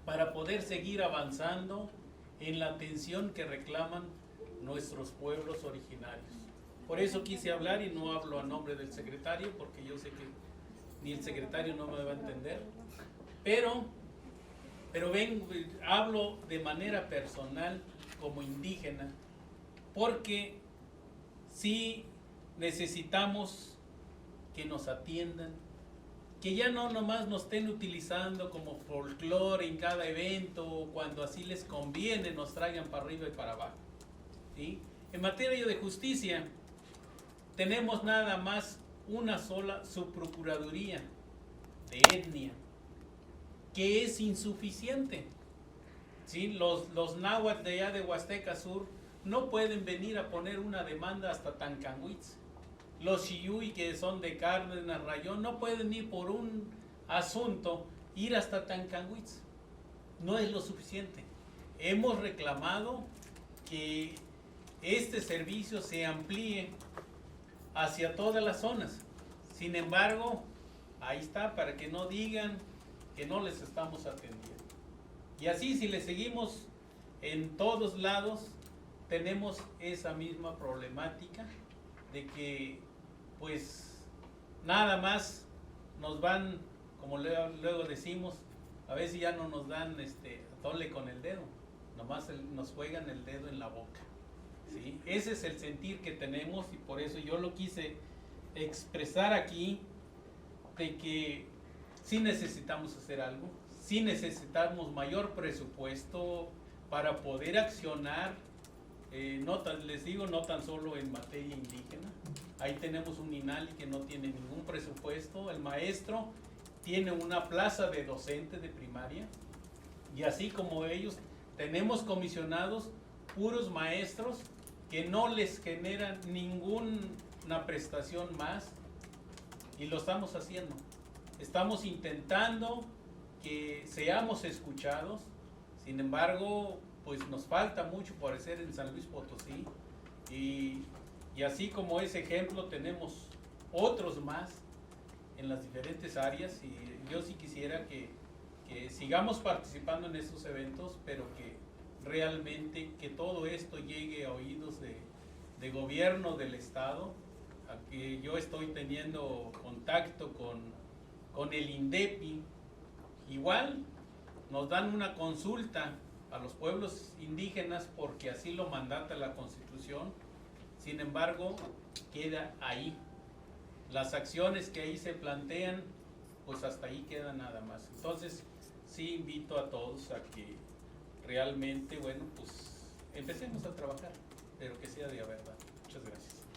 para poder seguir avanzando en la atención que reclaman nuestros pueblos originarios. Por eso quise hablar y no hablo a nombre del secretario, porque yo sé que ni el secretario no me va a entender. Pero hablo de manera personal como indígena, porque sí necesitamos que nos atiendan, que ya no nomás nos estén utilizando como folclore en cada evento, o cuando así les conviene nos traigan para arriba y para abajo, ¿sí? En materia de justicia, tenemos nada más una sola subprocuraduría de etnia, que es insuficiente, ¿sí? Los náhuatl de allá de Huasteca Sur no pueden venir a poner una demanda hasta Tancanhuitz. Los xiyuy, que son de Cárdenas, Rayón, no pueden ir por un asunto, ir hasta Tancanhuitz. No es lo suficiente. Hemos reclamado que este servicio se amplíe hacia todas las zonas. Sin embargo, ahí está, para que no digan que no les estamos atendiendo. Y así, si le seguimos en todos lados, tenemos esa misma problemática de que, pues, nada más nos van, como luego decimos, a veces ya no nos dan tole con el dedo, nomás nos juegan el dedo en la boca, ¿sí? Ese es el sentir que tenemos, y por eso yo lo quise expresar aquí, de que sí necesitamos hacer algo, sí necesitamos mayor presupuesto para poder accionar, no tan solo en materia indígena. Ahí tenemos un INALI que no tiene ningún presupuesto, el maestro tiene una plaza de docente de primaria, y así como ellos tenemos comisionados puros maestros que no les generan ninguna prestación más, y lo estamos haciendo. Estamos intentando que seamos escuchados. Sin embargo, pues nos falta mucho por hacer en San Luis Potosí, y así como ese ejemplo tenemos otros más en las diferentes áreas, y yo sí quisiera que sigamos participando en estos eventos, pero que realmente que todo esto llegue a oídos de gobierno del estado. Aquí yo estoy teniendo contacto con el INDEPI. Igual nos dan una consulta a los pueblos indígenas porque así lo mandata la Constitución. Sin embargo, queda ahí. Las acciones que ahí se plantean, pues hasta ahí queda nada más. Entonces, sí invito a todos a que realmente, bueno, pues empecemos a trabajar, pero que sea de verdad. Muchas gracias.